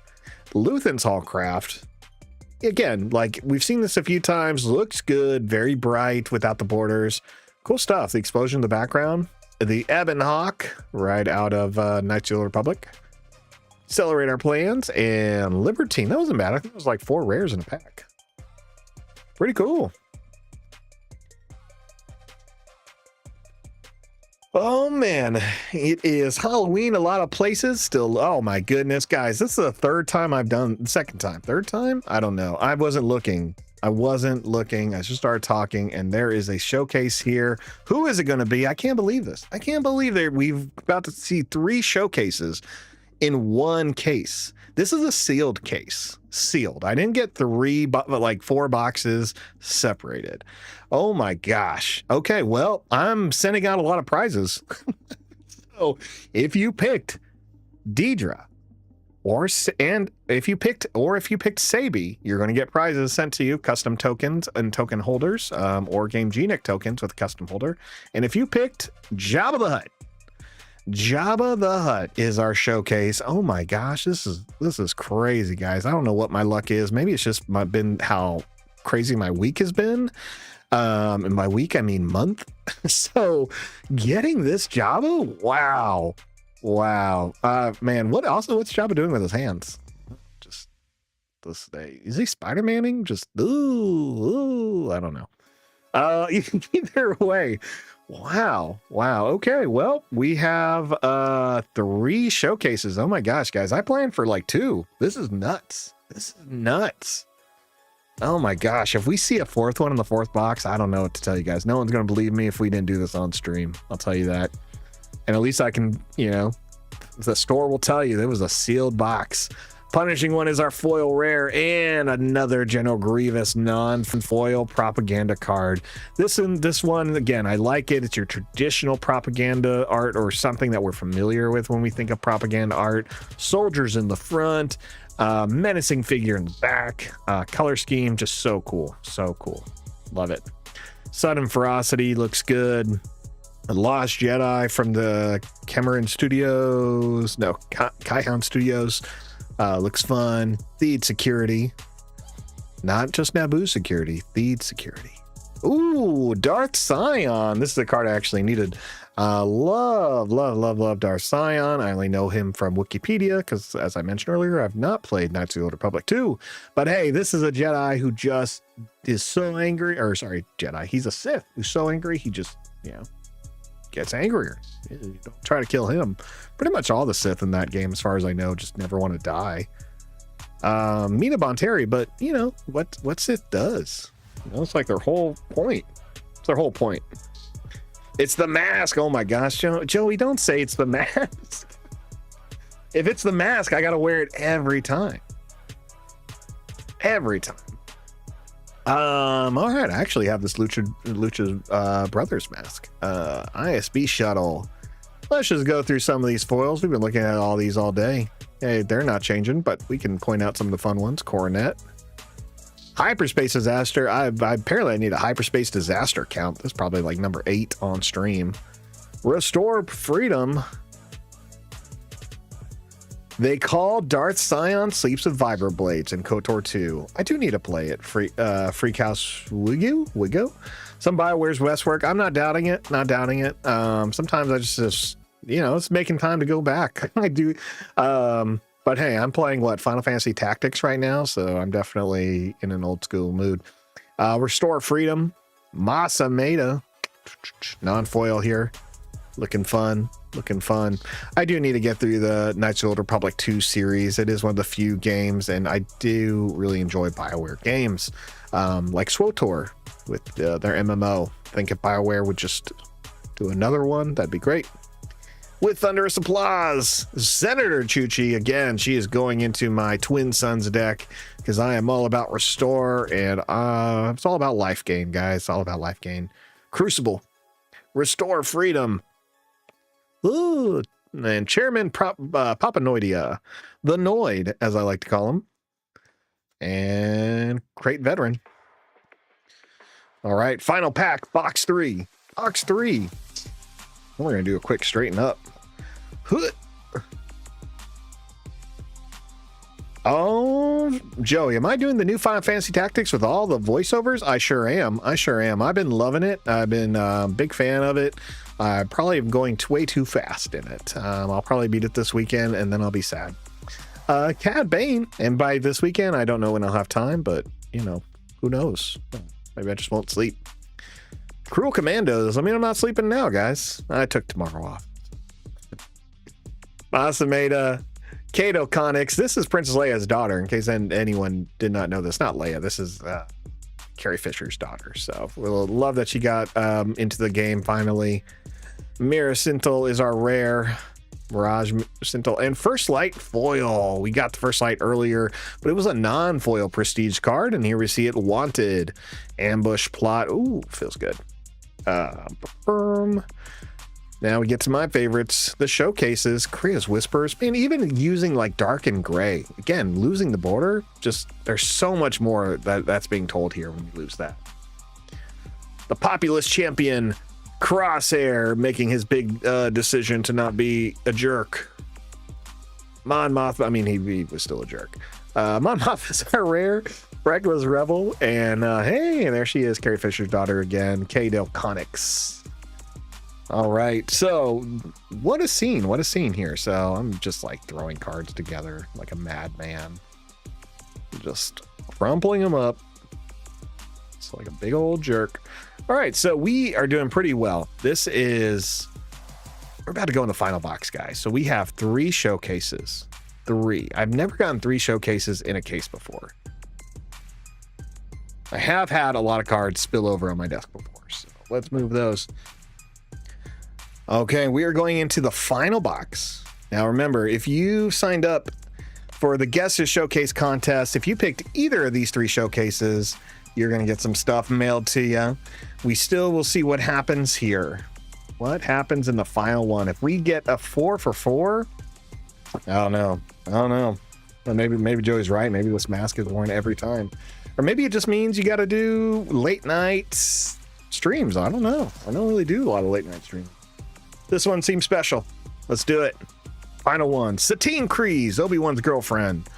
Luthen's Hallcraft. Again, like we've seen this a few times. Looks good, very bright without the borders. Cool stuff. The explosion in the background. The Ebon Hawk, right out of Knights of the Republic. Accelerate Our Plans and Libertine. That wasn't bad. I think it was like 4 rares in a pack. Pretty cool. Oh man, it is Halloween a lot of places still. Oh my goodness, guys, this is the 3rd time I've done, 2nd time, 3rd time? I don't know. I wasn't looking. I just started talking and there is a showcase here. Who is it going to be? I can't believe this. I can't believe that we've about to see 3 showcases in one case. This is a sealed case. Sealed. I didn't get 3, but like 4 boxes separated. Oh my gosh. Okay, well, I'm sending out a lot of prizes. So if you picked Daedra, if you picked Sabi, you're going to get prizes sent to you, custom tokens and token holders, or Game Genic tokens with a custom holder. And if you picked Jabba the Hutt is our showcase. Oh my gosh, this is crazy, guys. I don't know what my luck is. Maybe it's just been how crazy my week has been. And by week I mean month. So getting this Jabba, wow. Man, what's Jabba doing with his hands? Just this day, is he Spider-Manning? Just I don't know. Either way. Wow. Okay, well, we have 3 showcases. Oh my gosh, guys, I planned for like 2. This is nuts. Oh my gosh, if we see a 4th one in the 4th box, I don't know what to tell you guys. No one's gonna believe me if we didn't do this on stream. I'll tell you that. And at least I can, the store will tell you there was a sealed box. Punishing one is our foil rare and another General Grievous non-foil propaganda card. This one, again, I like it. It's your traditional propaganda art or something that we're familiar with when we think of propaganda art. Soldiers in the front, menacing figure in the back, color scheme, just so cool. Love it. Sudden Ferocity looks good. The Lost Jedi from the Cameron Studios, no, Kaihound Studios. Looks fun. Theed Security. Not just Naboo Security. Theed Security. Ooh, Darth Scion. This is a card I actually needed. Love Darth Scion. I only know him from Wikipedia because, as I mentioned earlier, I've not played Knights of the Old Republic 2. But hey, this is a Jedi who just is so angry. Or sorry, Jedi. He's a Sith who's so angry he just, gets angrier. You don't try to kill him. Pretty much all the Sith in that game, as far as I know, just never want to die. Mina Bonteri, but what Sith does. It's like their whole point. It's their whole point. It's the mask. Oh my gosh, Joey, don't say it's the mask. If it's the mask, I gotta wear it every time. All right, I actually have this Lucha Brothers mask. ISB shuttle. Let's just go through some of these foils. We've been looking at all these all day. Hey, they're not changing, but we can point out some of the fun ones. Coronet. Hyperspace Disaster. Apparently I need a Hyperspace Disaster count. That's probably like number 8 on stream. Restore Freedom. They call Darth Scion Sleeps with Vibroblades in KOTOR 2. I do need to play it. Freak House Wiggo? Some BioWare's Westwork. I'm not doubting it. Sometimes I just you know, it's making time to go back. I do. But hey, I'm playing what, Final Fantasy Tactics right now, so I'm definitely in an old school mood. Restore Freedom, Masameda, non-foil here, looking fun, looking fun. I do need to get through the Knights of the Old Republic 2 series. It is one of the few games, and I do really enjoy BioWare games, like SWTOR with their MMO. I think if BioWare would just do another one, that'd be great. With thunderous applause, Senator Chuchi, again, she is going into my Twin Sons deck because I am all about restore, and it's all about life gain, guys. It's all about life gain. Crucible, Restore Freedom, ooh, and Chairman Papanoidia, the Noid, as I like to call him, and Crate Veteran. All right, final pack, box 3. Box 3. We're going to do a quick straighten up. Oh, Joey, am I doing the new Final Fantasy Tactics with all the voiceovers? I sure am. I sure am. I've been loving it. I've been a big fan of it. I probably am going way too fast in it. I'll probably beat it this weekend, and then I'll be sad. Cad Bane, and by this weekend, I don't know when I'll have time, but, you know, who knows? Maybe I just won't sleep. Cruel Commandos. I mean, I'm not sleeping now, guys. I took tomorrow off. Masameda, Kato Connix. This is Princess Leia's daughter, in case anyone did not know this. Not Leia. This is Carrie Fisher's daughter. So we'll love that she got into the game finally. Mirror Sintel is our rare. Mirage Sintel and First Light foil. We got the First Light earlier, but it was a non-foil prestige card, and here we see it wanted. Ambush Plot. Ooh, feels good. Now we get to my favorites, the showcases, Kriya's Whispers, and even using like dark and gray. Again, losing the border, just there's so much more that's being told here when you lose that. The Populist Champion, Crosshair, making his big decision to not be a jerk. Mon Mothma, I mean, he was still a jerk. Mon Mothma is our rare. Reckless Rebel, and hey, there she is, Carrie Fisher's daughter again, Kato Connix. All right, so what a scene here. So I'm just like throwing cards together like a madman, just crumpling them up. It's like a big old jerk. All right, so we are doing pretty well. We're about to go in the final box, guys. So we have 3 showcases. 3. I've never gotten 3 showcases in a case before. I have had a lot of cards spill over on my desk before, so let's move those. Okay, we are going into the final box. Now remember, if you signed up for the Guess Who Showcase contest, if you picked either of these 3 showcases, you're going to get some stuff mailed to you. We still will see what happens here. What happens in the final one? If we get a 4 for 4, I don't know. Well, maybe Joey's right. Maybe this mask is worn every time. Or maybe it just means you got to do late night streams. I don't know. I don't really do a lot of late night streams. This one seems special. Let's do it. Final one. Satine Kryze, Obi-Wan's girlfriend.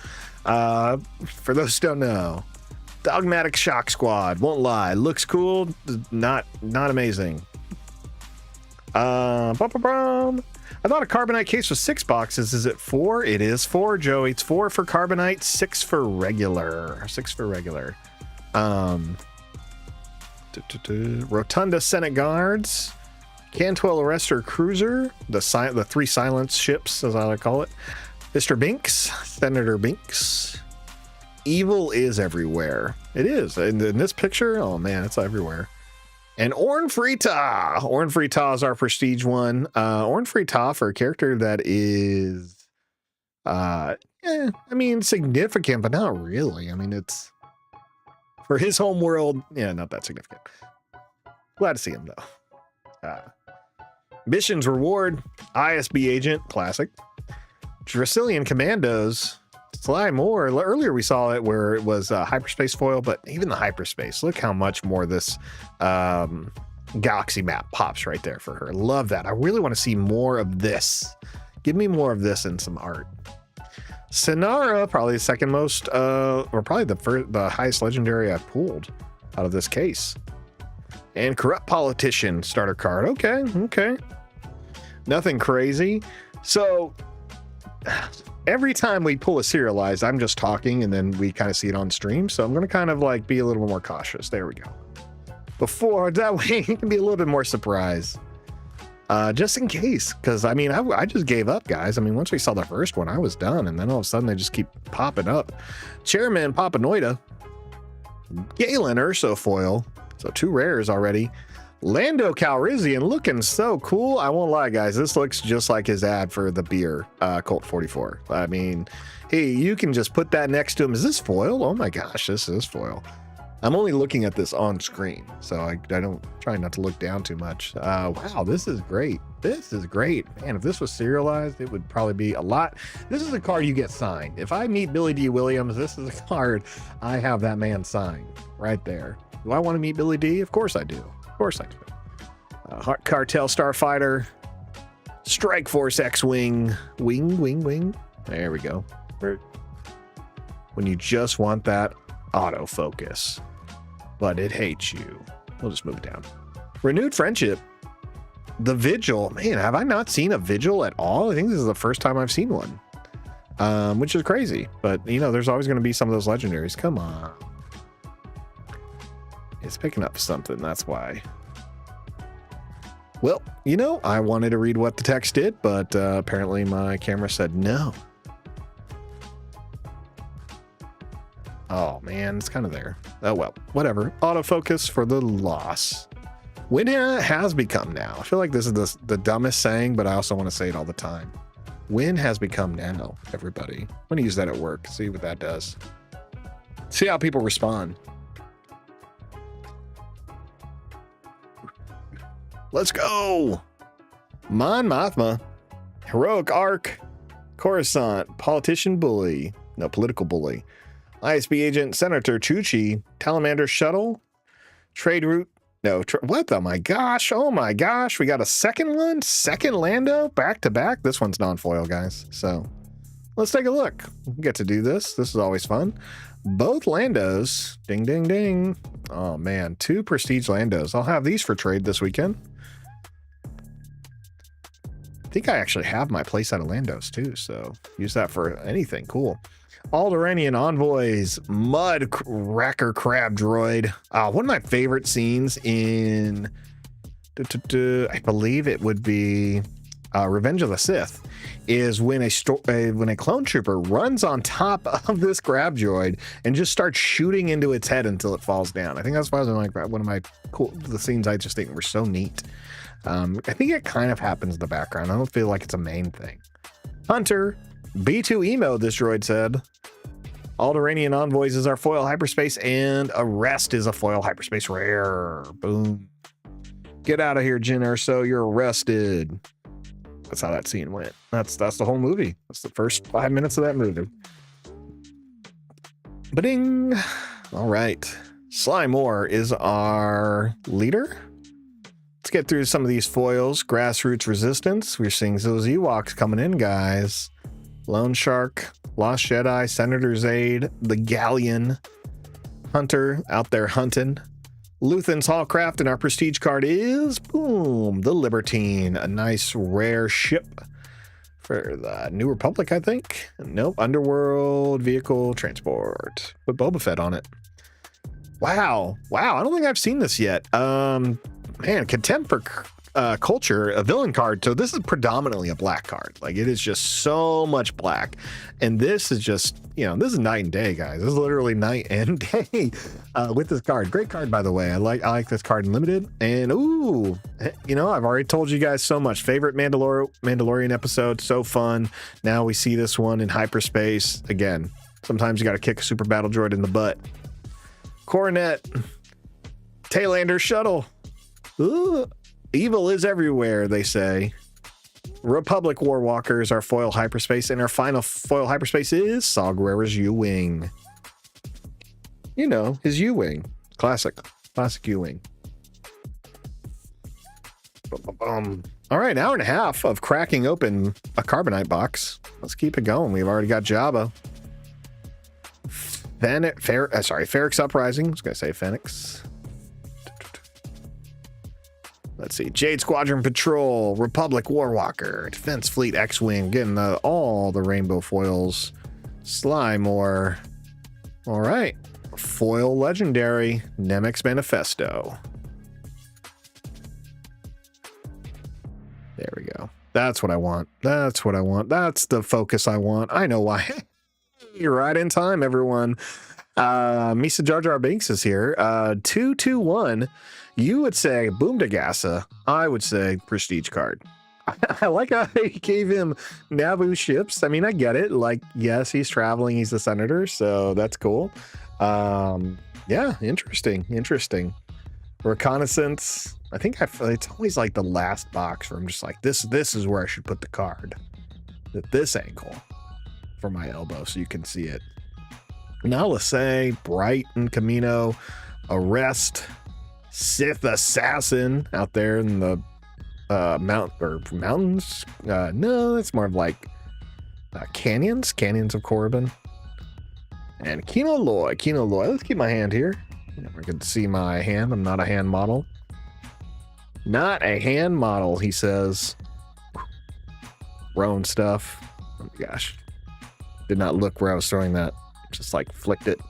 For those who don't know, Dogmatic Shock Squad. Won't lie. Looks cool. Not amazing. I thought a Carbonite case was 6 boxes. Is it 4? It is 4, Joey. It's 4 for Carbonite, 6 for regular. 6 for regular. Rotunda Senate Guards. Cantwell Arrestor Cruiser. The 3 silence ships, as I like to call it. Mr. Binks. Senator Binks. Evil is everywhere. It is. In this picture, oh man, it's everywhere. And Orn Frita. Orn Frita is our prestige one. Orn Frita for a character that is, I mean, significant, but not really. I mean, it's for his home world. Yeah, not that significant. Glad to see him though. Missions Reward, ISB Agent, classic. Dracilian Commandos, Sly Moore. Earlier we saw it where it was hyperspace foil, but even the hyperspace, look how much more this galaxy map pops right there for her. Love that. I really want to see more of this. Give me more of this in some art. Sinara, probably the second most, or probably the highest legendary I pulled out of this case. And Corrupt Politician starter card. Okay. Nothing crazy. So every time we pull a serialized, I'm just talking and then we kind of see it on stream. So I'm going to kind of like be a little more cautious. There we go. Before that way, you can be a little bit more surprised. Just in case, because I mean, I just gave up, guys. I mean, once we saw the first one, I was done, and then all of a sudden they just keep popping up. Chairman Papanoida, Galen Urso foil, so 2 rares already. Lando Calrissian looking so cool. I won't lie, guys. This looks just like his ad for the beer, Colt 44. I mean, hey, you can just put that next to him. Is this foil? Oh my gosh, this is foil. I'm only looking at this on screen, so I don't try not to look down too much. Wow, this is great. This is great. Man, if this was serialized, it would probably be a lot. This is a card you get signed. If I meet Billy D. Williams, this is a card I have that man signed right there. Do I want to meet Billy D? Of course I do. Of course I do. Cartel Starfighter, Strike Force X-Wing, wing. There we go. When you just want that autofocus, but it hates you. We'll just move it down. Renewed Friendship. The Vigil. Man, have I not seen a Vigil at all? I think this is the first time I've seen one, which is crazy. But, you know, there's always going to be some of those legendaries. Come on. It's picking up something. That's why. Well, you know, I wanted to read what the text did, but apparently my camera said no. Oh, man, it's kind of there. Oh, well, whatever. Autofocus for the loss. When has become now. I feel like this is the dumbest saying, but I also want to say it all the time. When has become now, everybody. I'm going to use that at work. See what that does. See how people respond. Let's go. Mon Mothma. Heroic Arc. Coruscant. Politician Bully. No, political bully. ISB agent, Senator Chuchi, Talamander Shuttle, Trade Route. No, what the my gosh? Oh my gosh. We got a second one? Second Lando back to back. This one's non-foil, guys. So let's take a look. We get to do this. This is always fun. Both Landos. Ding, ding, ding. Oh man, 2 Prestige Landos. I'll have these for trade this weekend. I think I actually have my playset of Landos too, so use that for anything cool. Alderaanian Envoys, Mud Racker Crab Droid. One of my favorite scenes in, I believe it would be Revenge of the Sith, is when a clone trooper runs on top of this crab droid and just starts shooting into its head until it falls down. I think that's why I was like one of my the scenes I just think were so neat. I think it kind of happens in the background. I don't feel like it's a main thing. Hunter, B2 Emo, this droid said. Alderaanian Envoys is our foil hyperspace, and Arrest is a foil hyperspace rare. Boom. Get out of here, Jyn Erso. You're arrested. That's how that scene went. That's the whole movie. That's the first 5 minutes of that movie. Ba-ding. All right. Sly Moore is our leader. Let's get through some of these foils. Grassroots Resistance. We're seeing those Ewoks coming in, guys. Lone Shark, Lost Jedi, Senator's Aid, the Galleon, Hunter out there hunting. Luthen's Hallcraft, and our prestige card is, boom, the Libertine, a nice rare ship for the New Republic, I think. Nope, Underworld Vehicle Transport. Put Boba Fett on it. Wow, I don't think I've seen this yet. Man, Contempt for Culture, a villain card. So this is predominantly a black card. Like, it is just so much black, and this is just, you know, this is night and day, guys. This is literally night and day with this card. Great card, by the way. I like this card in limited. And ooh, you know, I've already told you guys so much. Favorite Mandalorian episode, so fun. Now we see this one in hyperspace again. Sometimes you got to kick a super battle droid in the butt. Coronet, Taylander Shuttle. Ooh. Evil is everywhere, they say. Republic Warwalkers, our foil hyperspace, and our final foil hyperspace is Saw Gerrera's U-Wing. You know, his U-Wing. Classic U-Wing. All right, hour and a half of cracking open a Carbonite box. Let's keep it going. We've already got Jabba. Ferrix Uprising. I was going to say Phoenix. Let's see. Jade Squadron Patrol, Republic Warwalker, Defense Fleet X-Wing, getting all the rainbow foils. Slymore. All right. Foil Legendary, Nemec's Manifesto. There we go. That's what I want. That's what I want. That's the focus I want. I know why. You're right in time, everyone. Misa Jar Jar Binks is here. 221. You would say Boomdagassa. I would say Prestige card. I like how they gave him Naboo ships. I mean, I get it. Like, yes, he's traveling. He's a senator, so that's cool. Yeah, interesting. Reconnaissance. I think it's always like the last box where I'm just like, this is where I should put the card. At this angle for my elbow so you can see it. Now let's say Bright and Camino, Arrest, Sith Assassin out there in the mountains. No, it's more of like canyons of Corbin. And Kino Loy. Let's keep my hand here. I can see my hand. I'm not a hand model. Not a hand model, he says. Roan stuff. Oh my gosh. Did not look where I was throwing that. Just like flicked it.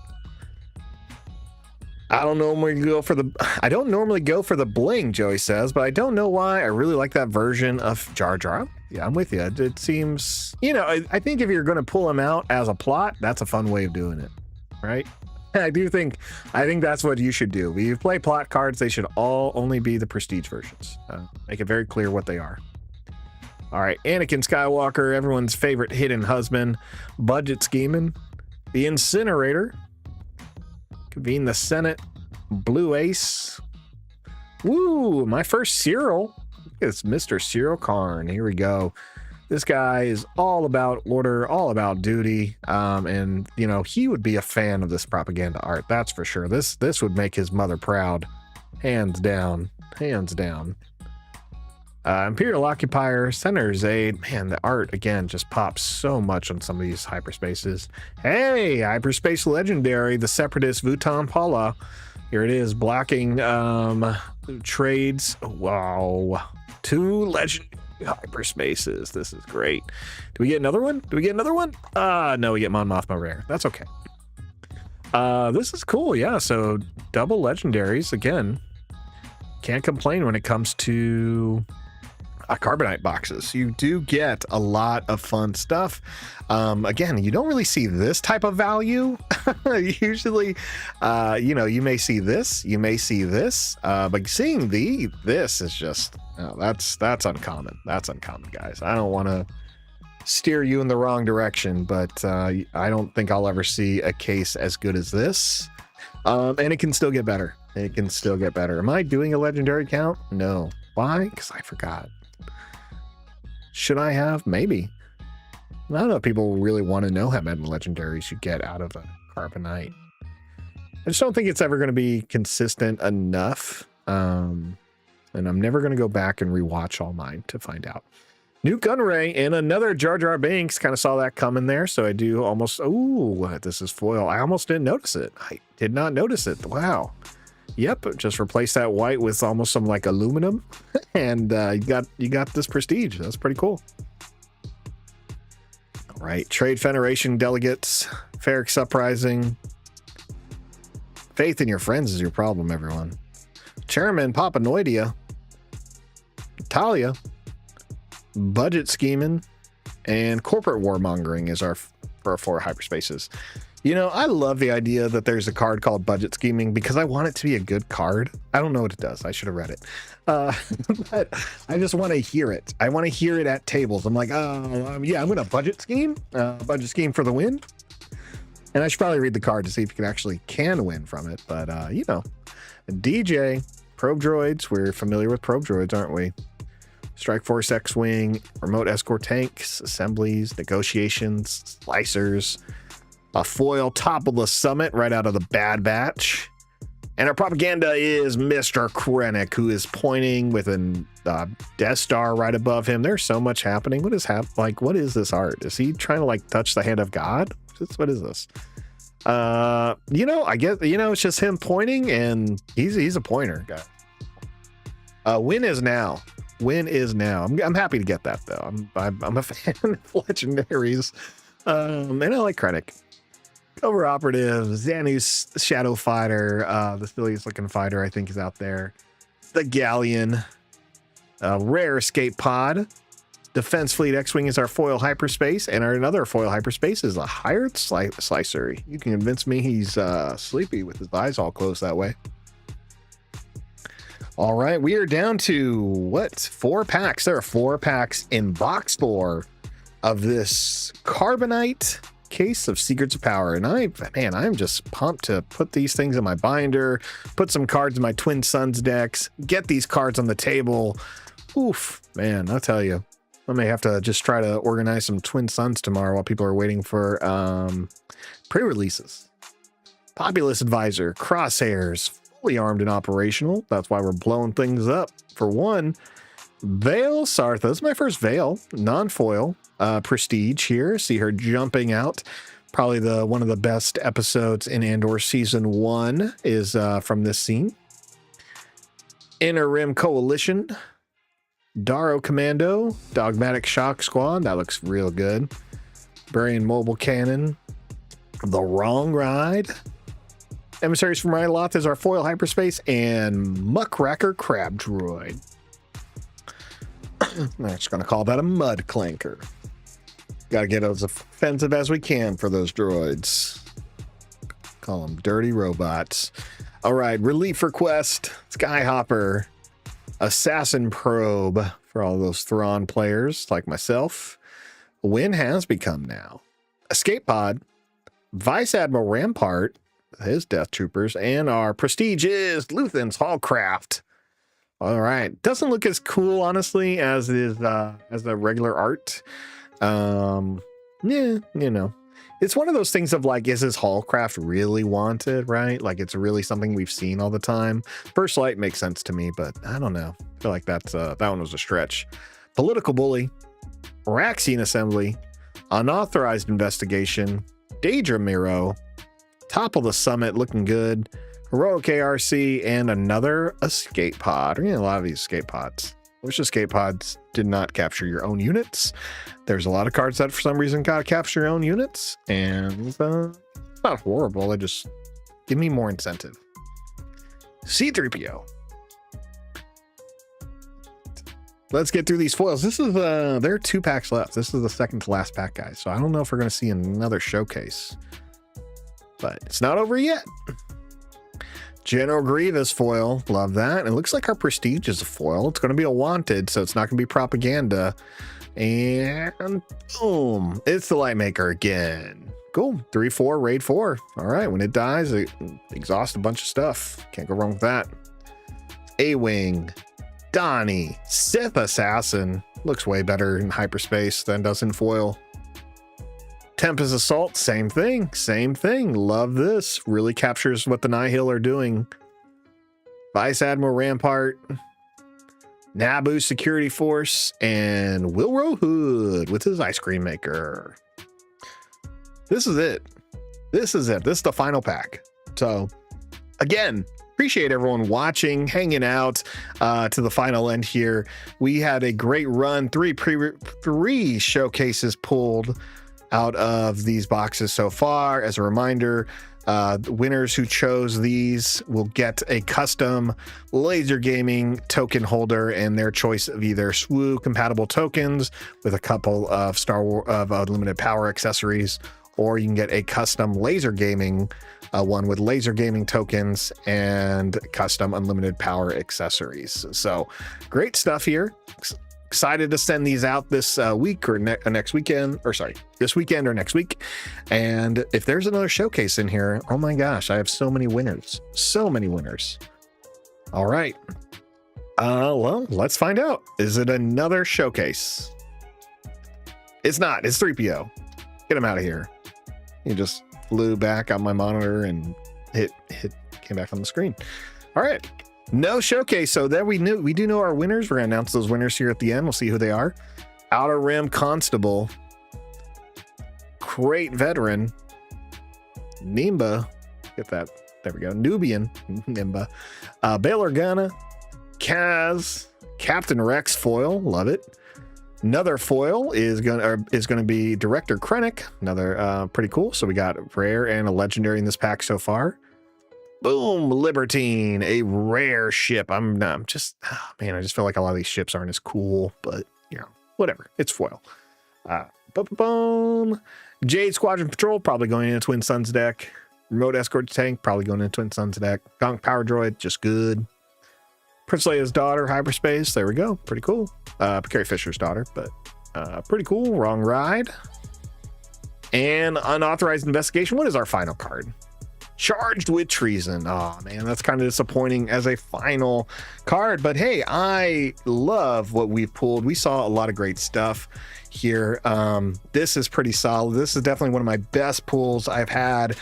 I don't normally go for the bling, Joey says, but I don't know why. I really like that version of Jar Jar. Yeah, I'm with you. It seems, I think if you're going to pull him out as a plot, that's a fun way of doing it, right? I think that's what you should do. When you play plot cards, they should all only be the prestige versions. Make it very clear what they are. All right, Anakin Skywalker, everyone's favorite hidden husband, budget scheming, the Incinerator, convene the Senate, Blue Ace. Woo, my first Cyril. It's Mr. Cyril Karn. Here we go. This guy is all about order, all about duty. And he would be a fan of this propaganda art. That's for sure. This would make his mother proud. Hands down. Imperial Occupier, Senator's Aid. Man, the art, again, just pops so much on some of these hyperspaces. Hey, Hyperspace Legendary, the Separatist Vuitton Paula. Here it is, blocking trades. Wow. 2 legendary hyperspaces. This is great. Do we get another one? No, we get Mon Mothma Rare. That's okay. This is cool, yeah. So, double legendaries, again. Can't complain when it comes to Carbonite boxes. You do get a lot of fun stuff. Again, you don't really see this type of value. Usually, you may see this, but seeing this is just, that's uncommon. That's uncommon, guys. I don't want to steer you in the wrong direction, but I don't think I'll ever see a case as good as this. And it can still get better. Am I doing a legendary count? No. Why? Because I forgot. Should I have? Maybe. I don't know if people really want to know how many legendaries you get out of a Carbonite. I just don't think it's ever going to be consistent enough. And I'm never going to go back and rewatch all mine to find out. New Gunray and another Jar Jar Binks. Kind of saw that coming there. So I do almost... Ooh, this is foil. I almost didn't notice it. I did not notice it. Wow. Yep, just replace that white with almost some like aluminum, and you got this prestige. That's pretty cool. All right, Trade Federation delegates, Ferric Uprising. Faith in your friends is your problem, everyone. Chairman Papanoidia, Talia, budget scheming, and corporate warmongering is our 4 hyperspaces. I love the idea that there's a card called Budget Scheming because I want it to be a good card. I don't know what it does. I should have read it. But I just want to hear it. I want to hear it at tables. I'm like, yeah, I'm going to budget scheme. Budget scheme for the win. And I should probably read the card to see if you can win from it. But, DJ, probe droids. We're familiar with probe droids, aren't we? Strike Force X-Wing, remote escort tanks, assemblies, negotiations, slicers. A foil top of the summit right out of the Bad Batch. And our propaganda is Mr. Krennic, who is pointing with a Death Star right above him. There's so much happening. What is what is this art? Is he trying to touch the hand of God? What is this? I guess, it's just him pointing, and he's a pointer guy. Win is now. Win is now. I'm happy to get that though. I'm a fan of legendaries. And I like Krennic. Cover Operative, Xanus Shadow Fighter, the silliest looking fighter I think is out there. The Galleon, Rare Escape Pod, Defense Fleet X-Wing is our foil hyperspace, and our another foil hyperspace is a Hired Slicer. You can convince me he's sleepy with his eyes all closed that way. All right, we are down to what? 4 packs. There are 4 packs in box 4 of this Carbonite Case of Secrets of Power. And I'm just pumped to put these things in my binder, put some cards in my Twin Suns decks, get these cards on the table. Oof, man, I'll tell you. I may have to just try to organize some Twin Suns tomorrow while people are waiting for pre-releases. Populous Advisor, Crosshairs, fully armed and operational. That's why we're blowing things up. For one, Veil Sartha. This is my first Veil, non-foil, prestige here. See her jumping out. Probably one of the best episodes in Andor Season 1 is from this scene. Inner Rim Coalition, Daro Commando, Dogmatic Shock Squad. That looks real good. Barian Mobile Cannon, The Wrong Ride, Emissaries from Ryloth is our foil hyperspace, and Muckracker Crab Droid. I'm just going to call that a mud clanker. Got to get as offensive as we can for those droids. Call them dirty robots. All right, Relief Request, Skyhopper, Assassin Probe for all those Thrawn players like myself. Win has become now. Escape Pod, Vice Admiral Rampart, his Death Troopers, and our Prestige is Luthen's Hallcraft. All right, doesn't look as cool, honestly, as the regular art. Yeah, you know, it's one of those things of like, is his Hallcraft really wanted, right? Like, it's really something we've seen all the time. First Light makes sense to me, but I don't know. I feel like that one was a stretch. Political Bully, Raxian Assembly, Unauthorized Investigation, Daedra Miro, Top of the Summit looking good, Heroic ARC, and another Escape Pod. We're getting a lot of these Escape Pods. Wish Escape Pods did not capture your own units. There's a lot of cards that for some reason gotta capture your own units, and it's not horrible. They just give me more incentive. C-3PO. Let's get through these foils. This is there are 2 packs left. This is the second to last pack, guys. So I don't know if we're gonna see another showcase, but it's not over yet. General Grievous foil, love that. It looks like our Prestige is a foil. It's going to be a wanted, so it's not going to be propaganda. And boom, it's the Lightmaker again. Cool, 3/4, raid 4. All right, when it dies, it exhausts a bunch of stuff. Can't go wrong with that. A-Wing, Donnie, Sith Assassin. Looks way better in hyperspace than does in foil. Tempest Assault, same thing. Love this. Really captures what the Nihil are doing. Vice Admiral Rampart, Naboo Security Force, and Wilro Hood with his ice cream maker. This is it. This is the final pack. So, again, appreciate everyone watching, hanging out to the final end here. We had a great run. 3 showcases pulled out of these boxes so far. As a reminder, the winners who chose these will get a custom laser gaming token holder and their choice of either SWU compatible tokens with a couple of unlimited power accessories, or you can get a custom laser gaming one with laser gaming tokens and custom unlimited power accessories. So great stuff here. Excited to send these out this week or next weekend, or sorry, this weekend or next week. And if there's another showcase in here, oh my gosh, I have so many winners. All right. Well, let's find out. Is it another showcase? It's not. It's 3PO. Get him out of here. He just flew back on my monitor and came back on the screen. All right. No showcase, so there we do know our winners. We're gonna announce those winners here at the end. We'll see who they are. Outer Rim Constable, Crate Veteran, Nimba, get that, there we go, Nubian Nimba, Bail Organa, Kaz, Captain Rex foil, love it. Another foil is gonna be Director Krennic, another pretty cool. So we got rare and a legendary in this pack so far. Boom, Libertine, a rare ship. I'm just, oh, man, I just feel like a lot of these ships aren't as cool, but you know, whatever. It's foil. Boom. Jade Squadron Patrol, probably going into Twin Suns deck. Remote Escort Tank, probably going into Twin Suns deck. Gonk Power Droid, just good. Prince Leia's daughter, Hyperspace, there we go. Pretty cool. Carrie Fisher's daughter, but pretty cool. Wrong ride. And Unauthorized Investigation. What is our final card? Charged with Treason. Oh man, that's kind of disappointing as a final card, but hey, I love what we've pulled. We saw a lot of great stuff here. This is pretty solid. This is definitely one of my best pulls I've had.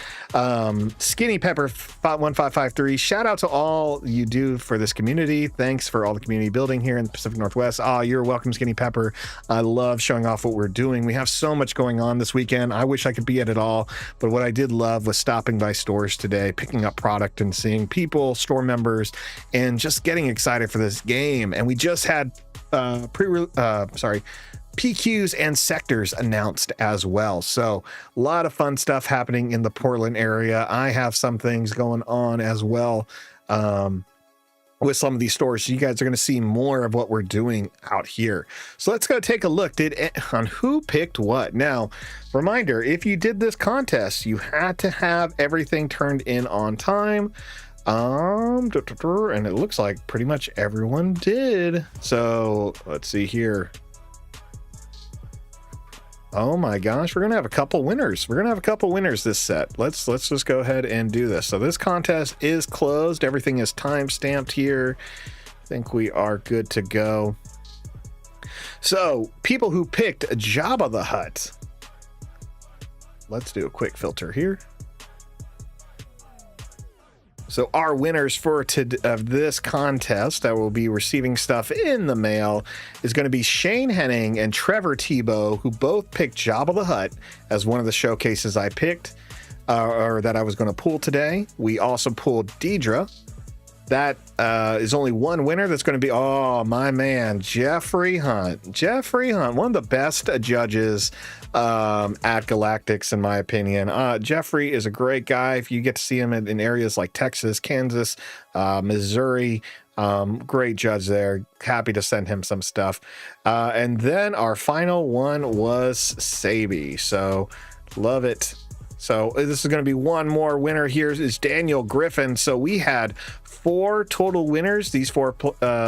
Skinny Pepper 1553, shout out to all you do for this community. Thanks for all the community building here in the Pacific Northwest. You're welcome, Skinny Pepper. I love showing off what we're doing. We have so much going on this weekend. I wish I could be at it all, but what I did love was stopping by stores today, picking up product and seeing people, store members, and just getting excited for this game. And we just had PQs and sectors announced as well. So a lot of fun stuff happening in the Portland area. I have some things going on as well with some of these stores. So you guys are going to see more of what we're doing out here. So let's go take a look on who picked what. Now, reminder, if you did this contest, you had to have everything turned in on time. And it looks like pretty much everyone did. So let's see here. Oh my gosh, we're gonna have a couple winners. We're gonna have a couple winners this set. Let's just go ahead and do this. So this contest is closed. Everything is time stamped here. I think we are good to go. So people who picked Jabba the Hutt. Let's do a quick filter here. So our winners for this contest that will be receiving stuff in the mail is going to be Shane Henning and Trevor Tebow, who both picked Jabba the Hutt as one of the showcases I picked or that I was going to pull today. We also pulled Deidre. That is only one winner. That's going to be, oh, my man, Jeffrey Hunt. Jeffrey Hunt, one of the best judges at Galactics, in my opinion. Jeffrey is a great guy. If you get to see him in areas like Texas, Kansas, Missouri, great judge there. Happy to send him some stuff. And then our final one was Sabi. So love it. So this is going to be one more winner. Here is Daniel Griffin. So we had 4 total winners. These 4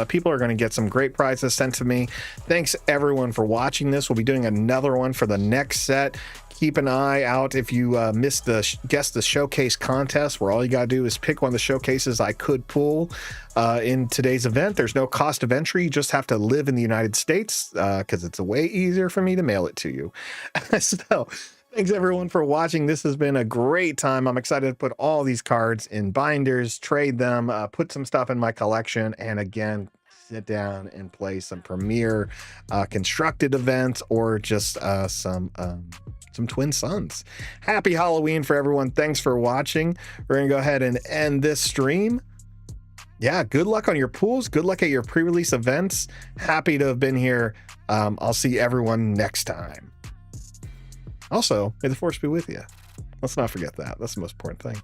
people are going to get some great prizes sent to me. Thanks everyone for watching this. We'll be doing another one for the next set. Keep an eye out if you missed the guess the showcase contest, where all you got to do is pick one of the showcases I could pull in today's event. There's no cost of entry. You just have to live in the United States because it's way easier for me to mail it to you. So thanks everyone for watching. This has been a great time. I'm excited to put all these cards in binders, trade them, put some stuff in my collection, and again, sit down and play some premier constructed events or just some Twin Suns. Happy Halloween for everyone. Thanks for watching. We're gonna go ahead and end this stream. Yeah, good luck on your pools. Good luck at your pre-release events. Happy to have been here. I'll see everyone next time. Also, may the force be with you. Let's not forget that. That's the most important thing.